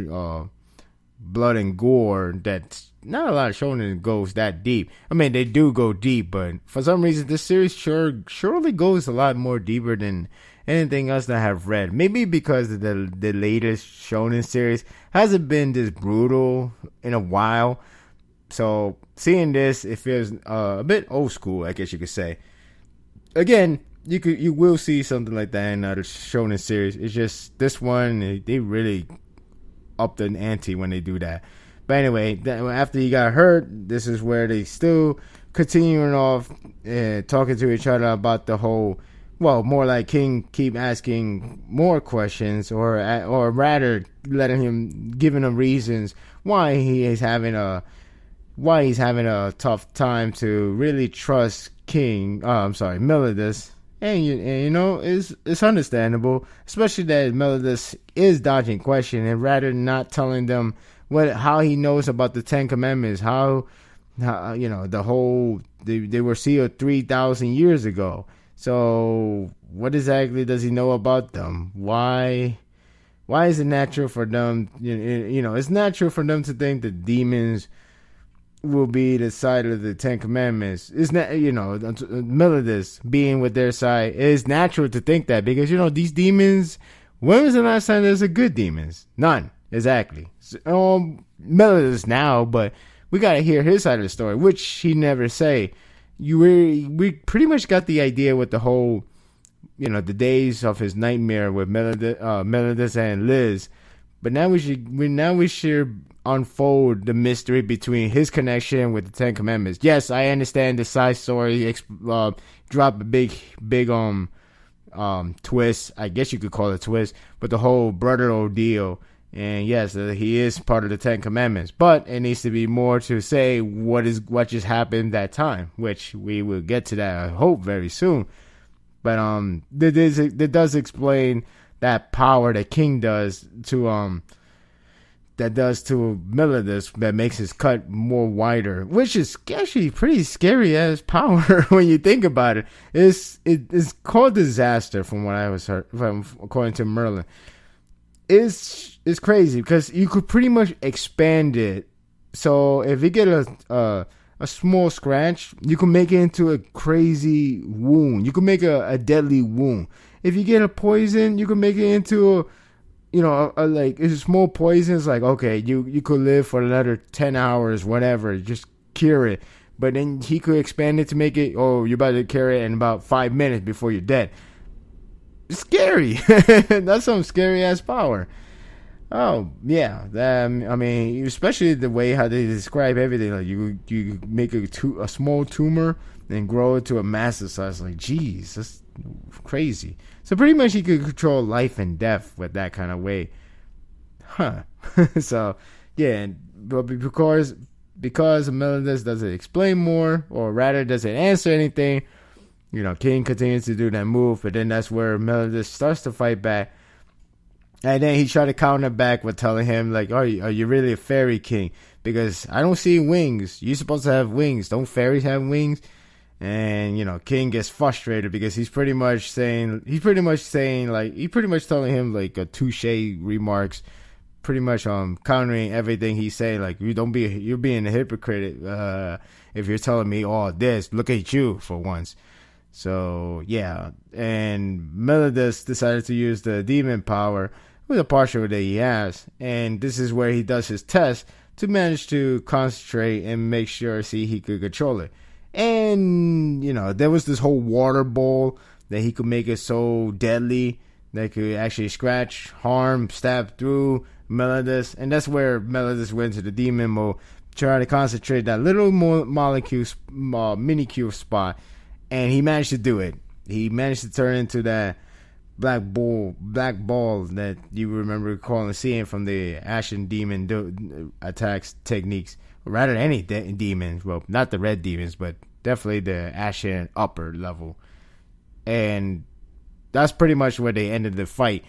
S1: blood and gore that not a lot of shonen goes that deep. I mean, they do go deep, but for some reason this series surely goes a lot more deeper than anything else that I have read. Maybe because the latest shonen series hasn't been this brutal in a while. So seeing this, it feels a bit old school, I guess you could say. Again, you will see something like that in other shonen series. It's just this one, they really up the ante when they do that. But anyway, after he got hurt, this is where they still continuing off talking to each other about the whole. Well, more like King keep asking more questions, or rather giving him reasons why he's having a tough time to really trust Melodius. And you know, it's understandable, especially that Melodius is dodging questions and rather not telling them how he knows about the Ten Commandments, how you know, the whole they were sealed 3,000 years ago. So what exactly does he know about them? Why is it natural for them? You know, it's natural for them to think that demons will be the side of the Ten Commandments. It's not, you know, Melodius being with their side. It's natural to think that because, you know, these demons. When was the last time there's a good demons? None, exactly. Melodius now, but we gotta hear his side of the story, which he never say. We pretty much got the idea with the whole, you know, the days of his nightmare with Melodius and Liz, But now we should unfold the mystery between his connection with the Ten Commandments. Yes, I understand the side story drop a big twist. I guess you could call it a twist, but the whole brother ordeal. And yes, he is part of the Ten Commandments, but it needs to be more to say what just happened that time, which we will get to that, I hope, very soon. But it does explain that power that King does to Meliodas, that makes his cut more wider, which is actually pretty scary as power when you think about it. It's called disaster from what I was heard, according to Merlin. It's crazy because you could pretty much expand it. So if you get a small scratch, you can make it into a crazy wound. You can make a deadly wound. If you get a poison, you can make it into like it's a small poison. It's like, okay, you could live for another 10 hours, whatever, just cure it. But then he could expand it to make it, you're about to cure it in about 5 minutes before you're dead. It's scary. That's some scary ass power. Oh yeah, I mean, especially the way how they describe everything. Like you make a small tumor and grow it to a massive size. Like, geez, that's crazy. So pretty much he could control life and death with that kind of way, huh? So yeah, but because Meliodas doesn't explain more, or rather doesn't answer anything, King continues to do that move. But then that's where Meliodas starts to fight back. And then he tried to counter back with telling him, like, are you really a fairy king? Because I don't see wings. You're supposed to have wings. Don't fairies have wings? And, King gets frustrated because he's pretty much telling him, like, a touche remarks, pretty much countering everything he's saying. Like, you're being a hypocrite if you're telling me all this. Look at you for once. So, yeah. And Meliodas decided to use the demon power with a partial that he has. And this is where he does his test to manage to concentrate and make sure, he could control it. And, there was this whole water bowl that he could make it so deadly that could actually scratch, harm, stab through Meliodas. And that's where Meliodas went to the demon mode, trying to concentrate that little molecule, minicube spot. And he managed to do it. He managed to turn into that black ball that you remember seeing from the Ashen Demon attacks techniques. Or rather, any demons. Well, not the red demons, but definitely the Ashen upper level. And that's pretty much where they ended the fight.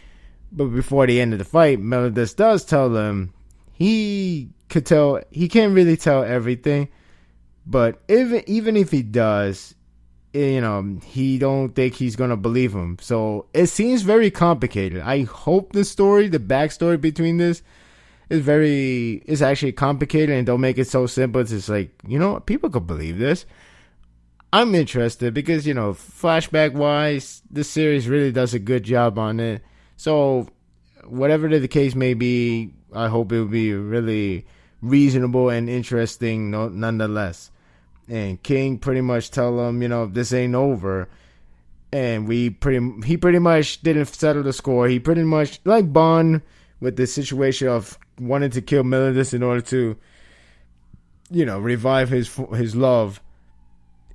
S1: But before the end of the fight, Meliodas does tell them he can't really tell everything. But even if he does, he don't think he's gonna believe him. So it seems very complicated. I hope the backstory between this is actually complicated and don't make it so simple. It's just like, people could believe this. I'm interested because, flashback wise, this series really does a good job on it. So whatever the case may be, I hope it will be really reasonable and interesting nonetheless. And King pretty much tell him, this ain't over. And he pretty much didn't settle the score. He pretty much, like Bond with the situation of wanting to kill Meliodas in order to, revive his love,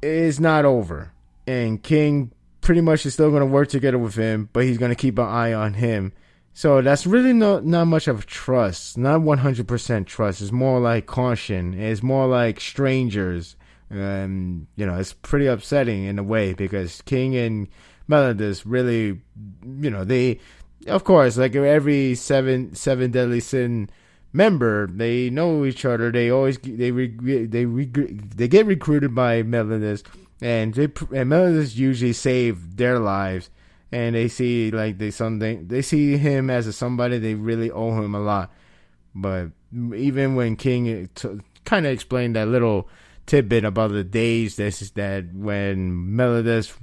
S1: is not over. And King pretty much is still going to work together with him, but he's going to keep an eye on him. So that's really not much of trust. Not 100% trust. It's more like caution. It's more like strangers. It's pretty upsetting in a way because King and Meliodas really, they, of course, like every seven deadly sin member, they know each other. They always they get recruited by Meliodas, and Meliodas usually save their lives. And they see they see him as somebody they really owe him a lot. But even when King kind of explained that little tidbit about the days that when Meliodas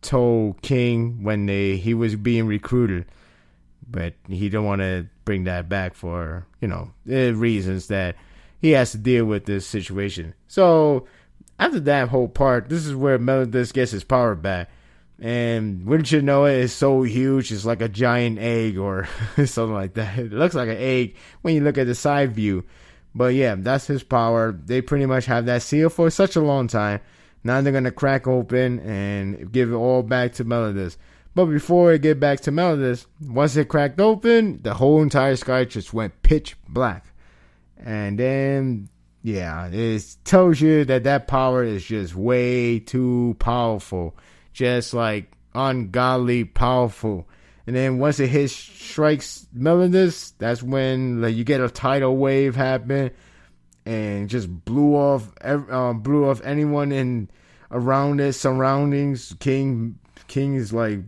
S1: told King when he was being recruited, but he don't want to bring that back for reasons that he has to deal with this situation. So after that whole part, this is where Meliodas gets his power back. And wouldn't you know it, it's so huge, it's like a giant egg or something like that. It looks like an egg when you look at the side view. But yeah, that's his power. They pretty much have that sealed for such a long time. Now they're going to crack open and give it all back to Meliodas. But before it get back to Meliodas, once it cracked open, the whole entire sky just went pitch black. And then, yeah, it tells you that power is just way too powerful. Just like ungodly powerful. And then once it strikes Meliodas, that's when you get a tidal wave happen, and just blew off anyone in around its surroundings. King is like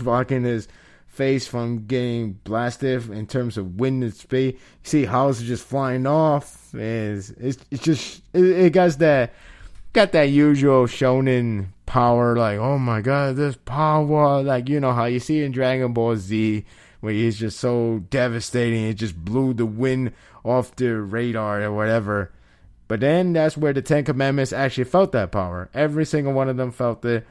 S1: blocking his face from getting blasted in terms of wind and speed. You see houses just flying off, and it got that usual shonen power, like, oh my god, this power, like, you know how you see in Dragon Ball Z, where he's just so devastating, it just blew the wind off the radar or whatever. But then that's where the Ten Commandments actually felt that power. Every single one of them felt it.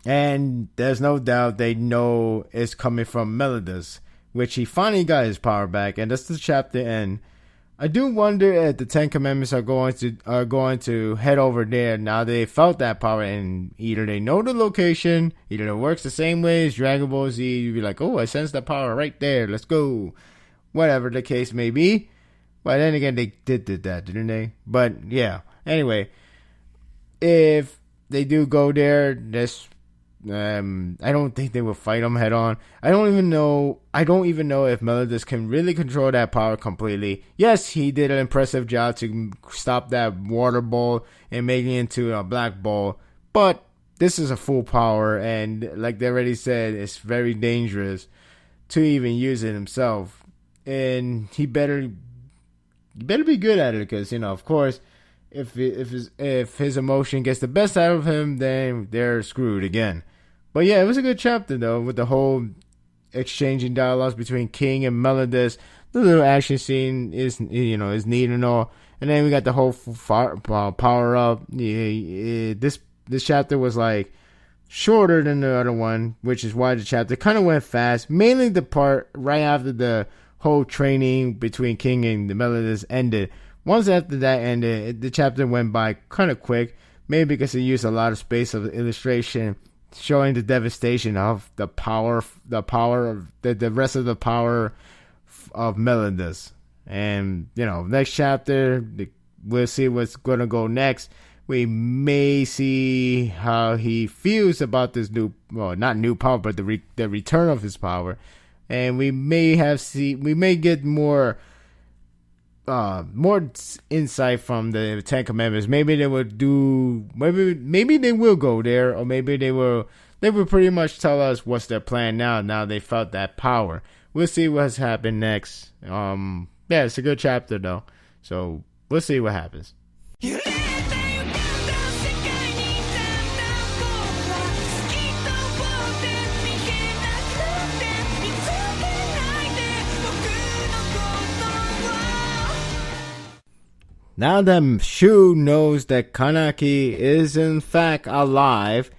S1: And there's no doubt they know it's coming from Meliodas, which he finally got his power back, and that's the chapter end. I do wonder if the Ten Commandments are going to head over there now they felt that power, and either they know the location, either it works the same way as Dragon Ball Z. You'd be like, oh, I sense that power right there. Let's go. Whatever the case may be. But then again, they did that, didn't they? But yeah. Anyway, if they do go there, I don't think they will fight him head on. I don't even know if Meliodas can really control that power completely. Yes, he did an impressive job to stop that water ball and make it into a black ball. But this is a full power, and like they already said, it's very dangerous to even use it himself. And he better be good at it, because, you know, of course, if his emotion gets the best out of him, then they're screwed again. But yeah, it was a good chapter though, with the whole exchanging dialogues between King and Meliodas. The little action scene is neat and all. And then we got the whole power up. This chapter was like shorter than the other one, which is why the chapter kind of went fast. Mainly the part right after the whole training between King and the Meliodas ended. Once after that ended, the chapter went by kind of quick. Maybe because it used a lot of space of illustration, showing the devastation of the power of the rest of the power of Meliodas. And, you know, next chapter, we'll see what's going to go next. We may see how he feels about this not new power, but the return of his power. And we may get more insight from the Ten Commandments. Maybe they will they will go there, or maybe they will pretty much tell us what's their plan now they felt that power. We'll see what's happened next. Yeah, it's a good chapter though, so we'll see what happens. Now that Shu knows that Kaneki is in fact alive,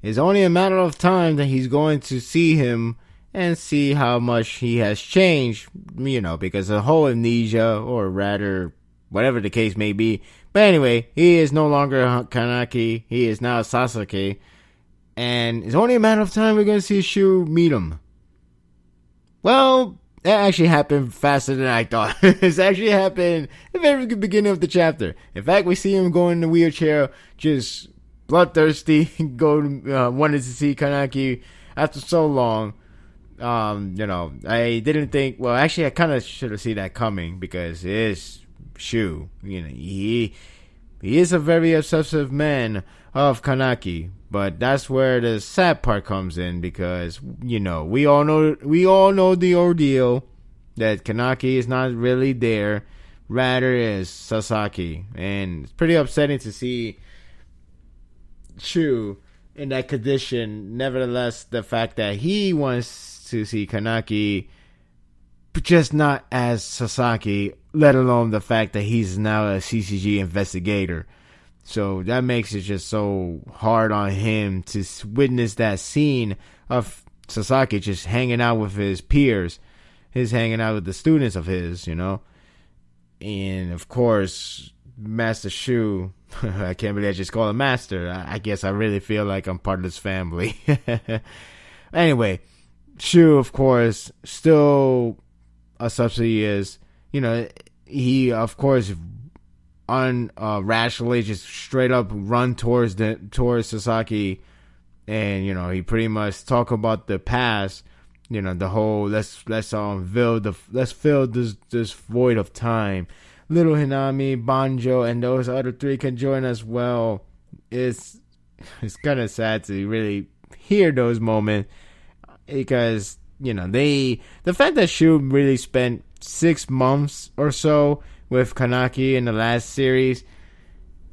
S1: it's only a matter of time that he's going to see him and see how much he has changed, because of the whole amnesia, or rather, whatever the case may be. But anyway, he is no longer Kaneki, he is now Sasuke, and it's only a matter of time we're going to see Shu meet him. Well, that actually happened faster than I thought. It's actually happened at the very beginning of the chapter. In fact, we see him go in the wheelchair, just bloodthirsty, wanted to see Kaneki after so long. I didn't think, well, actually, I kind of should have seen that coming, because it is Shu. He is a very obsessive man of Kaneki. But that's where the sad part comes in, because, we all know the ordeal, that Kaneki is not really there, rather is Sasaki. And it's pretty upsetting to see Shu in that condition. Nevertheless, the fact that he wants to see Kaneki, but just not as Sasaki, let alone the fact that he's now a CCG investigator. So that makes it just so hard on him to witness that scene of Sasaki just hanging out with his peers, hanging out with the students of his, And of course, Master Shu, I can't believe I just call him Master. I guess I really feel like I'm part of this family. Anyway, Shu, of course, still a subsidy is, he, of course, rationally just straight up run towards Sasaki, and he pretty much talk about the past, the whole let's fill this void of time. Little Hinami, Banjo, and those other three can join us. Well, it's kind of sad to really hear those moments, because the fact that Shu really spent 6 months or so with Kanaki in the last series,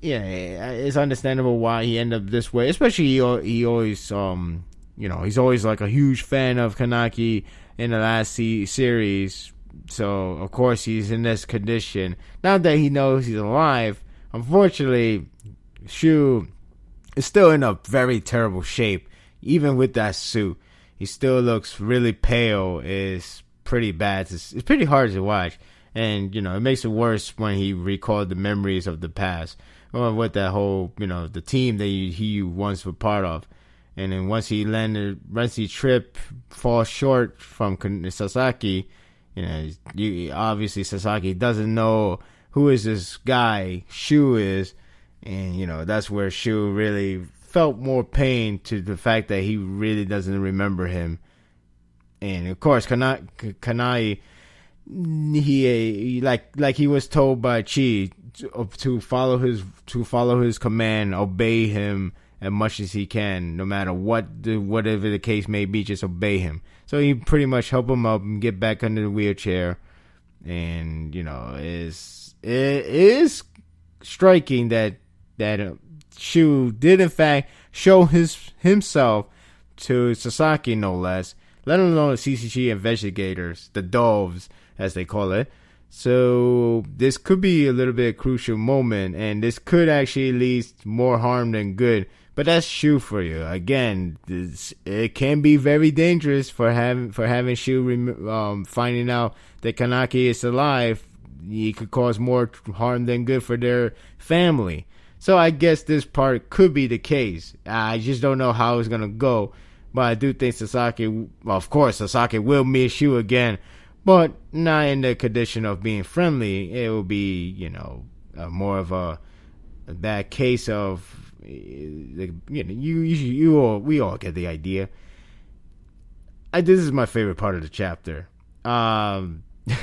S1: it's understandable why he ended up this way. Especially he always he's always like a huge fan of Kanaki in the last series. So of course he's in this condition. Now that he knows he's alive, unfortunately, Shu is still in a very terrible shape. Even with that suit, he still looks really pale. It's pretty bad. It's pretty hard to watch. And, it makes it worse when he recalled the memories of the past. Or with that whole, the team that he once was part of. And then once he trip falls short from Sasaki, obviously Sasaki doesn't know who is this guy Shu is. And, that's where Shu really felt more pain to the fact that he really doesn't remember him. And, of course, Kanai, he like he was told by Chi to follow his command, obey him as much as he can, no matter whatever the case may be, just obey him. So he pretty much help him up and get back under the wheelchair. And it is striking that Shu did in fact show himself to Sasaki, no less, let alone the CCG investigators, the doves as they call it. So this could be a little bit crucial moment, and this could actually lead more harm than good. But that's Shu for you. Again, it can be very dangerous for having Shu finding out that Kanaki is alive. It could cause more harm than good for their family. So I guess this part could be the case. I just don't know how it's gonna go. But I do think Sasaki will meet Shu again, but not in the condition of being friendly. It will be, more of a bad case of, we all get the idea. This is my favorite part of the chapter.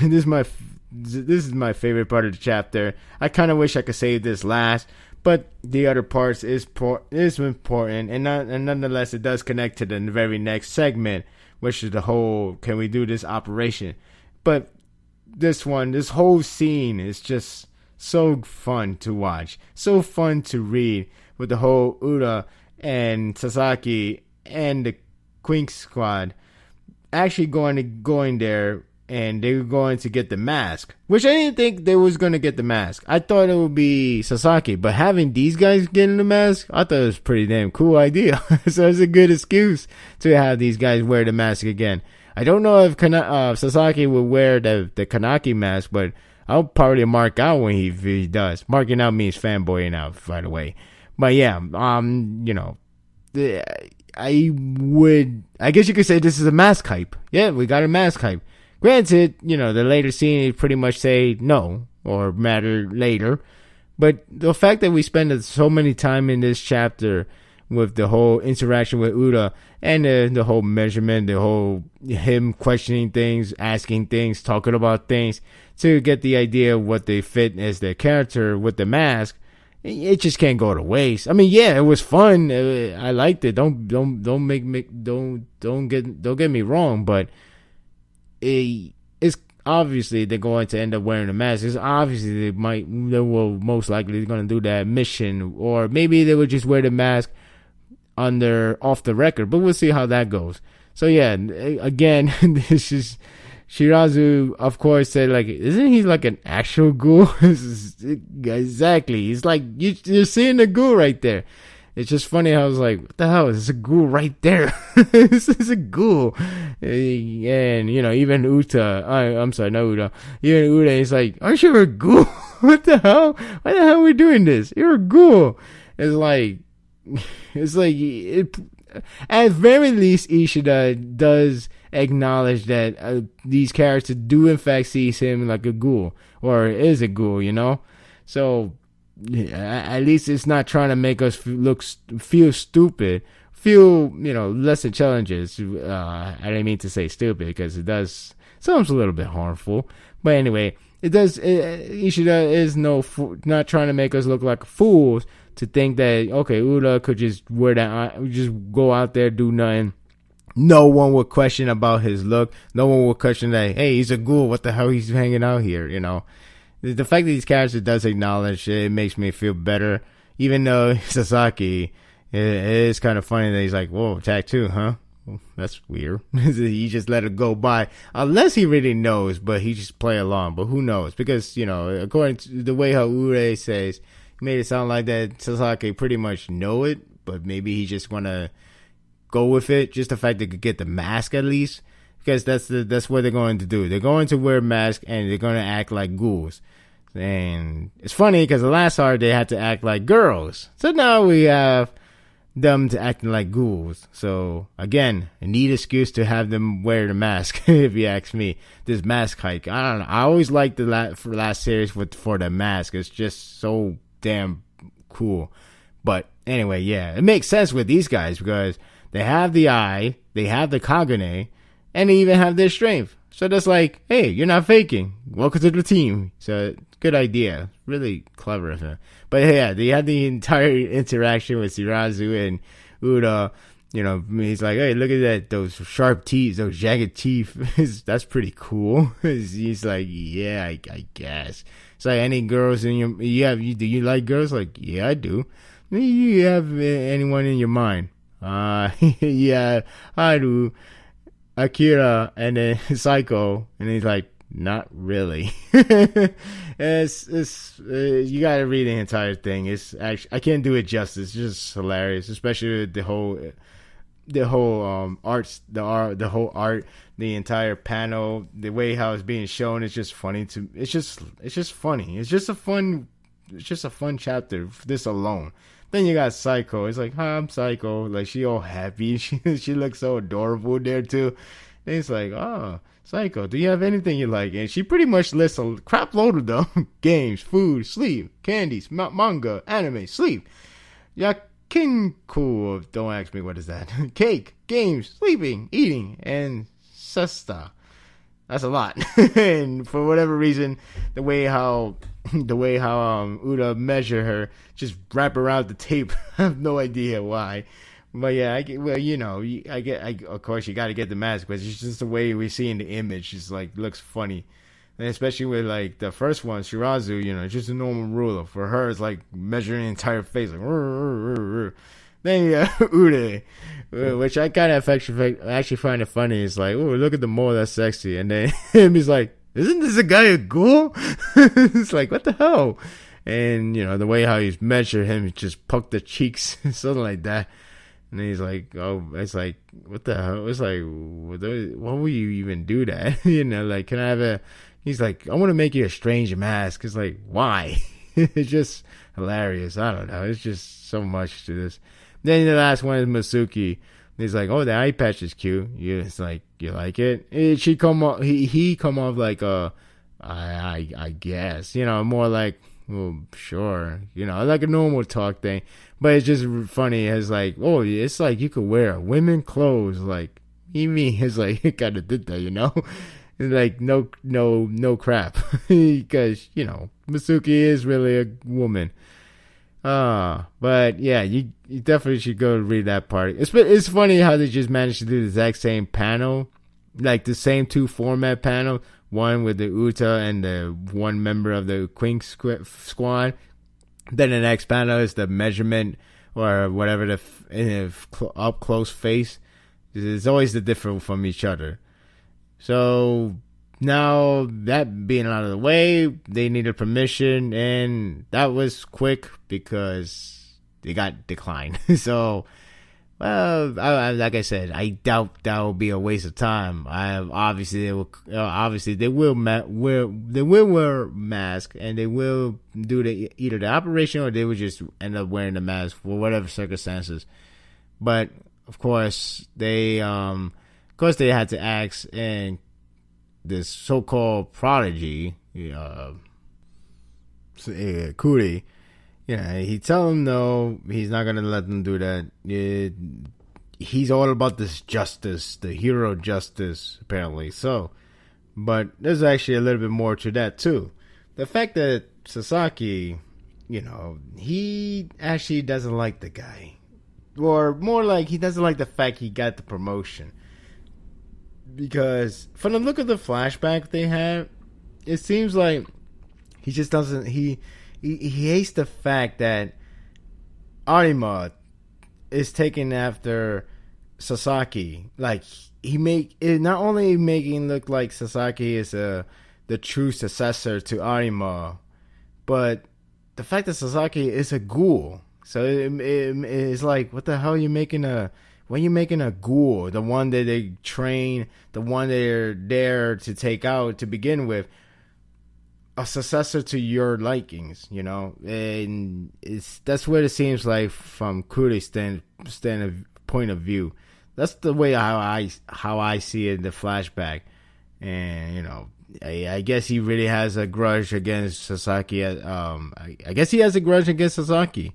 S1: This is my favorite part of the chapter. I kind of wish I could save this last, but the other parts is important, and nonetheless, it does connect to the very next segment, which is the whole, can we do this operation? But this whole scene is just so fun to watch, so fun to read, with the whole Uda and Sasaki and the Quink squad actually going there. And they were going to get the mask, which I didn't think they was going to get the mask. I thought it would be Sasaki, but having these guys getting the mask, I thought it was a pretty damn cool idea. So it's a good excuse to have these guys wear the mask again. I don't know if Sasaki will wear the Kanaki mask, but I'll probably mark out when he does. Marking out means fanboying out, by the way. But yeah, I guess you could say this is a mask hype. Yeah, we got a mask hype. Granted, the later scene pretty much say no, or matter later. But the fact that we spend so many time in this chapter with the whole interaction with Uda and the whole measurement, the whole him questioning things, asking things, talking about things to get the idea of what they fit as their character with the mask, it just can't go to waste. I mean, yeah, it was fun. I liked it. Don't get me wrong, but it's obviously they're going to end up wearing a mask. It's obviously they will most likely going to do that mission, or maybe they would just wear the mask off the record. But we'll see how that goes. So yeah, again, this is Shirazu, of course, said, like, isn't he like an actual ghoul? Exactly. He's like, you're seeing the ghoul right there. It's just funny how I was like, what the hell? There's a ghoul right there. This is a ghoul. And, even I'm sorry, not Uta. Even Uta is like, aren't you a ghoul? What the hell? Why the hell are we doing this? You're a ghoul. It's like, at very least, Ishida does acknowledge that these characters do in fact see him like a ghoul, or is a ghoul, So, at least it's not trying to make us feel stupid, lesser challenges. I didn't mean to say stupid because it does sounds a little bit harmful, but anyway, it does. Ishida is not trying to make us look like fools to think that okay, Uda could just wear that, just go out there, do nothing. No one would question about his look. No one would question that, hey, he's a ghoul. What the hell he's hanging out here, The fact that these characters does acknowledge it makes me feel better. Even though Sasaki, it is kind of funny that he's like, whoa, tattoo, huh? Well, that's weird. He just let it go by. Unless he really knows, but he just play along. But who knows? Because, according to the way how Ure says, he made it sound like that Sasaki pretty much know it, but maybe he just want to go with it. Just the fact they could get the mask at least. Because that's what they're going to do. They're going to wear masks and they're going to act like ghouls. And it's funny because the last arc they had to act like girls. So now we have them to acting like ghouls. So again, a neat excuse to have them wear the mask. If you ask me, this mask hike. I don't know. I always liked the last series for the mask. It's just so damn cool. But anyway, yeah, it makes sense with these guys because they have the eye, they have the Kagane, and they even have their strength. So that's like, hey, you're not faking. Welcome to the team. So good idea. Really clever of him. But yeah, they had the entire interaction with Shirazu and Uda. He's like, hey, look at that, those sharp teeth, those jagged teeth. That's pretty cool. He's like, yeah, I guess. It's like, any girls in do you like girls? Like, yeah, I do. You have anyone in your mind? Yeah, I do. Akira and then Psycho, and he's like, not really. It's you gotta read the entire thing. It's actually, I can't do it justice. It's just hilarious, especially with the whole arts, the whole art, the entire panel, the way how it's being shown. It's just funny it's just funny. It's just a fun chapter. This alone. Then you got Psycho. It's like, hi, I'm Psycho. Like, she all happy. She looks so adorable there, too. And it's like, oh, Psycho, do you have anything you like? And she pretty much lists a crap load of them. Games, food, sleep, candies, manga, anime, sleep. Yakinku. Don't ask me what is that. Cake, games, sleeping, eating, and siesta. That's a lot. And for whatever reason, the way how Uda measure her, just wrap around the tape. I have no idea why. But yeah, of course you got to get the mask, but it's just the way we see in the image. It's like, looks funny. And especially with like the first one, Shirazu, it's just a normal ruler. For her, it's like measuring the entire face. Like, then Ude, which I kind of actually find it funny. It's like, oh, look at the mole, that's sexy. And then he's like, isn't this a guy a ghoul? It's like, what the hell? And, the way how he's measured him, he just poked the cheeks, something like that. And then he's like, oh, it's like, what the hell? It's like, why would you even do that? Like, can I have he's like, I want to make you a strange mask. It's like, why? It's just hilarious. I don't know. It's just so much to this. Then the last one is Masuki. He's like, oh, the eye patch is cute. It's like, you like it? He come off like I guess, more like, well, sure, like a normal talk thing. But it's just funny. It's like, oh, it's like you could wear women clothes. Like, he mean, it's like, he kind of did that, It's like, no crap. Because, Masuki is really a woman. But yeah, you definitely should go read that part. It's funny how they just managed to do the exact same panel, like the same two format panel, one with the Uta and the one member of the Quink squad. Then the next panel is the measurement or whatever, the up close face. It's always the different from each other. So now that being out of the way, they needed permission, and that was quick because they got declined. So, well, like I said, I doubt that will be a waste of time. Obviously they will wear masks, and they will do either the operation, or they would just end up wearing the mask for whatever circumstances. But of course they had to ask, and this so-called prodigy, Kuri, he tell him no, he's not gonna let them do that. He's all about this justice, the hero justice, apparently. So, but there's actually a little bit more to that too. The fact that Sasaki, he actually doesn't like the guy, or more like he doesn't like the fact he got the promotion. Because from the look of the flashback they have, it seems like he just doesn't. He hates the fact that Arima is taken after Sasaki. Like, he not only making look like Sasaki is the true successor to Arima, but the fact that Sasaki is a ghoul. So it's like, what the hell are you making when you're making a ghoul, the one that they train, the one they're there to take out to begin with, a successor to your likings, and that's what it seems like from Kuri's point of view. That's the way how I see it in the flashback, and I guess he really has a grudge against Sasaki. I guess he has a grudge against Sasaki,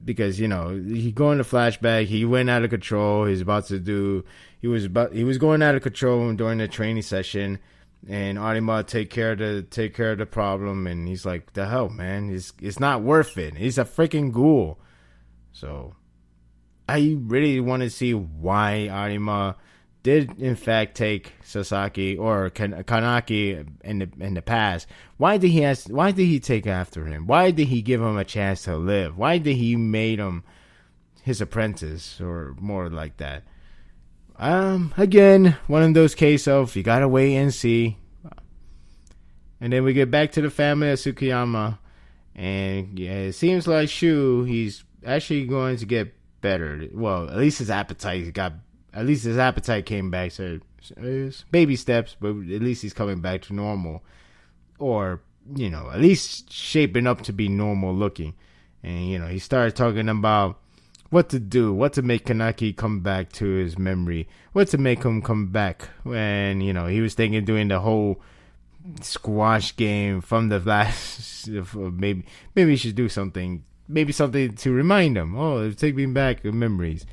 S1: because he go in the flashback, he went out of control. He was going out of control during the training session. And Arima take care of the problem, and he's like, "The hell, man! It's not worth it. He's a freaking ghoul." So, I really want to see why Arima did in fact take Sasaki or Kanaki in the past. Why did he take after him? Why did he give him a chance to live? Why did he made him his apprentice, or more like that? Again, one of those cases of you gotta wait and see. And then we get back to the family of Tsukiyama, and it seems like Shu, he's actually going to get better. Well, at least his appetite came back. So it's baby steps, but at least he's coming back to normal, or at least shaping up to be normal looking. And he started talking about what to do, what to make Kanaki come back to his memory, what to make him come back. And he was thinking doing the whole squash game from the last. Maybe he should do something, maybe something to remind him. Oh, take me back in memories.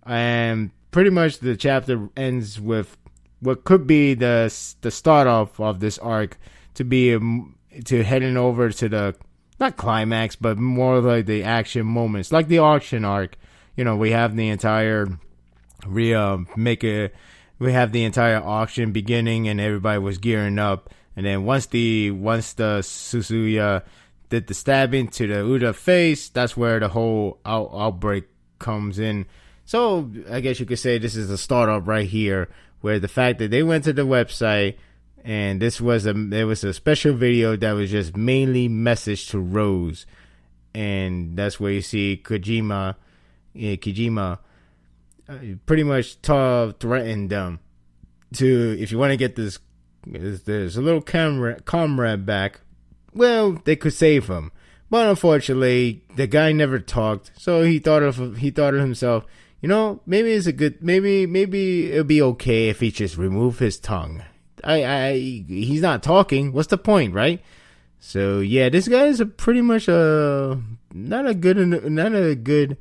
S1: And pretty much the chapter ends with what could be the start off of this arc, to heading over to the, not climax, but more like the action moments, like the auction arc. We have the entire we have the entire auction beginning, and everybody was gearing up. And then once the Suzuya did the stabbing to the Uda face, that's where the whole outbreak comes in. So I guess you could say this is the startup right here, where the fact that they went to the website, and there was a special video that was just mainly message to Rose, and that's where you see Kijima pretty much threatened them to, if you want to get there's a little comrade back, well, they could save him. But unfortunately, the guy never talked, so he thought of himself, maybe it'll be okay if he just remove his tongue. He's not talking. What's the point, right? So yeah, this guy is pretty much not a good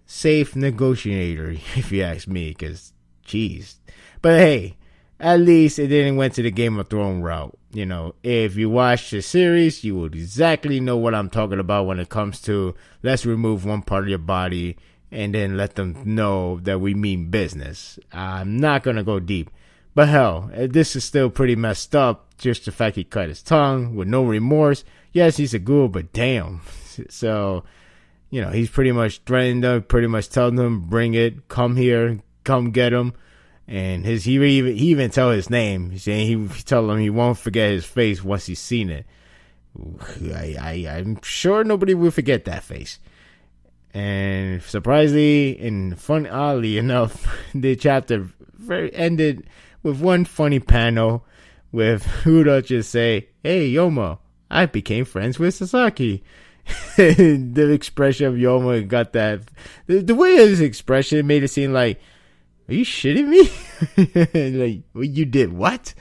S1: safe negotiator, if you ask me. Because, jeez. But hey, at least it didn't went to the Game of Thrones route. If you watch the series, you will exactly know what I'm talking about when it comes to let's remove one part of your body and then let them know that we mean business. I'm not gonna go deep. But hell, this is still pretty messed up. Just the fact he cut his tongue with no remorse. Yes, he's a ghoul, but damn. So, he's pretty much threatening them, pretty much telling them, bring it, come here, come get him. And he even tell his name. He's saying he tell him he won't forget his face once he's seen it. I'm sure nobody will forget that face. And surprisingly and oddly enough, the chapter ended with one funny panel with Huda just say, "Hey Yoma, I became friends with Sasaki." The expression of Yoma got that. The way of his expression made it seem like, "Are you shitting me?" Like, well, you did what?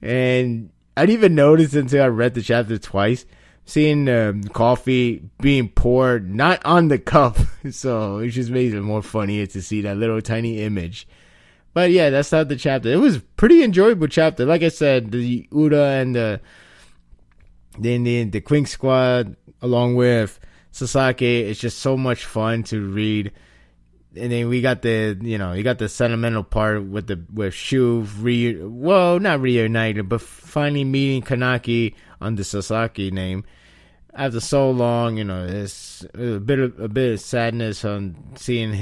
S1: And I didn't even notice until I read the chapter twice, seeing coffee being poured not on the cup. So it just made it more funnier to see that little tiny image. But yeah, that's how the chapter. It was a pretty enjoyable chapter. Like I said, the Uda and the Quink Squad, along with Sasaki, it's just so much fun to read. And then we got the sentimental part with Shu not reunited, but finally meeting Kanaki under Sasaki name after so long. It's a bit of sadness on seeing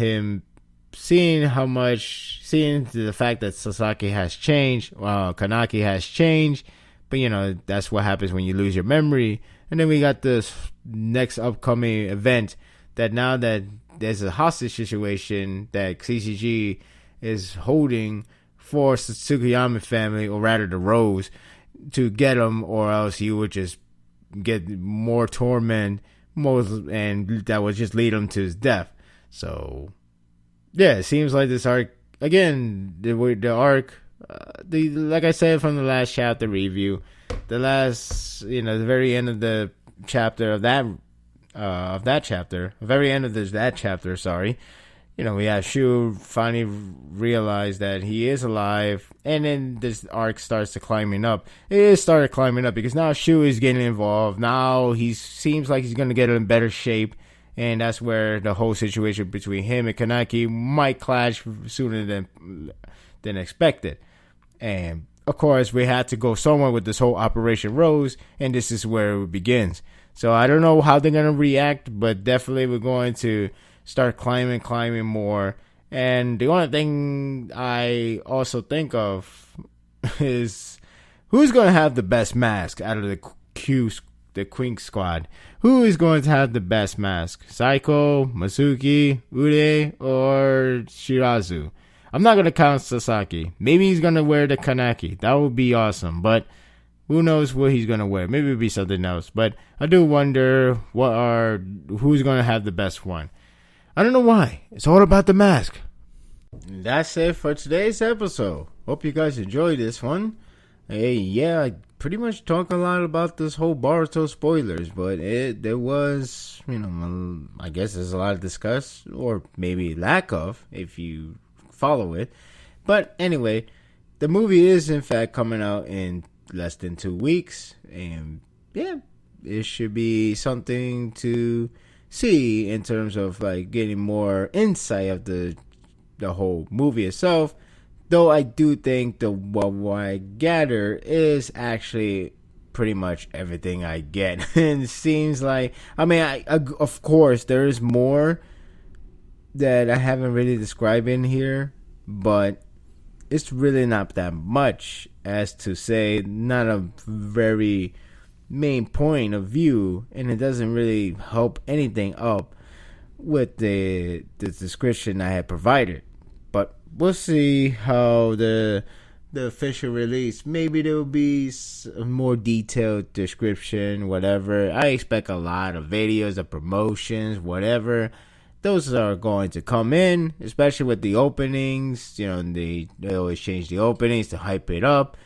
S1: the fact that Sasaki has changed, Kanaki has changed. But that's what happens when you lose your memory. And then we got this next upcoming event that now that there's a hostage situation that CCG is holding for Tsukiyama family, or rather the Rose, to get him, or else he would just get more torment, and that would just lead him to his death. So, yeah, it seems like this arc, again, the arc, like I said from the last chapter review, the very end of the chapter of that chapter, very end of that chapter, sorry. We have Shu finally realize that he is alive, and then this arc starts to climbing up. It started climbing up because now Shu is getting involved. Now he seems like he's going to get in better shape, and that's where the whole situation between him and Kanaki might clash sooner than expected. And of course, we had to go somewhere with this whole Operation Rose, and this is where it begins. So I don't know how they're going to react, but definitely we're going to start climbing more. And the only thing I also think of is who's going to have the best mask out of the Quink Squad. Who is going to have the best mask? Saiko, Masuki, Ude, or Shirazu? I'm not going to count Sasaki. Maybe he's going to wear the Kanaki. That would be awesome. But who knows what he's going to wear. Maybe it'll be something else. But I do wonder who's going to have the best one. I don't know why. It's all about the mask. That's it for today's episode. Hope you guys enjoyed this one. Hey, yeah, I pretty much talk a lot about this whole Boruto spoilers, but there was, I guess there's a lot to discuss, or maybe lack of, if you follow it. But anyway, the movie is in fact coming out in less than 2 weeks, and yeah, it should be something to see in terms of like getting more insight of the whole movie itself. Though I do think what I gather is actually pretty much everything I get. And it seems like, I of course there is more that I haven't really described in here, but it's really not that much, as to say, not a very main point of view, and it doesn't really help anything up with the description I had provided. But we'll see how the official release, maybe there will be a more detailed description, whatever. I expect a lot of videos of promotions, whatever. Those are going to come in, especially with the openings. They always change the openings to hype it up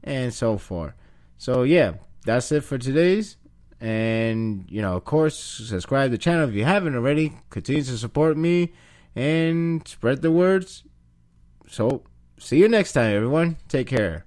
S1: and so forth. So yeah, that's it for today's. And of course, subscribe to the channel if you haven't already. Continue to support me and spread the words. So see you next time, everyone. Take care.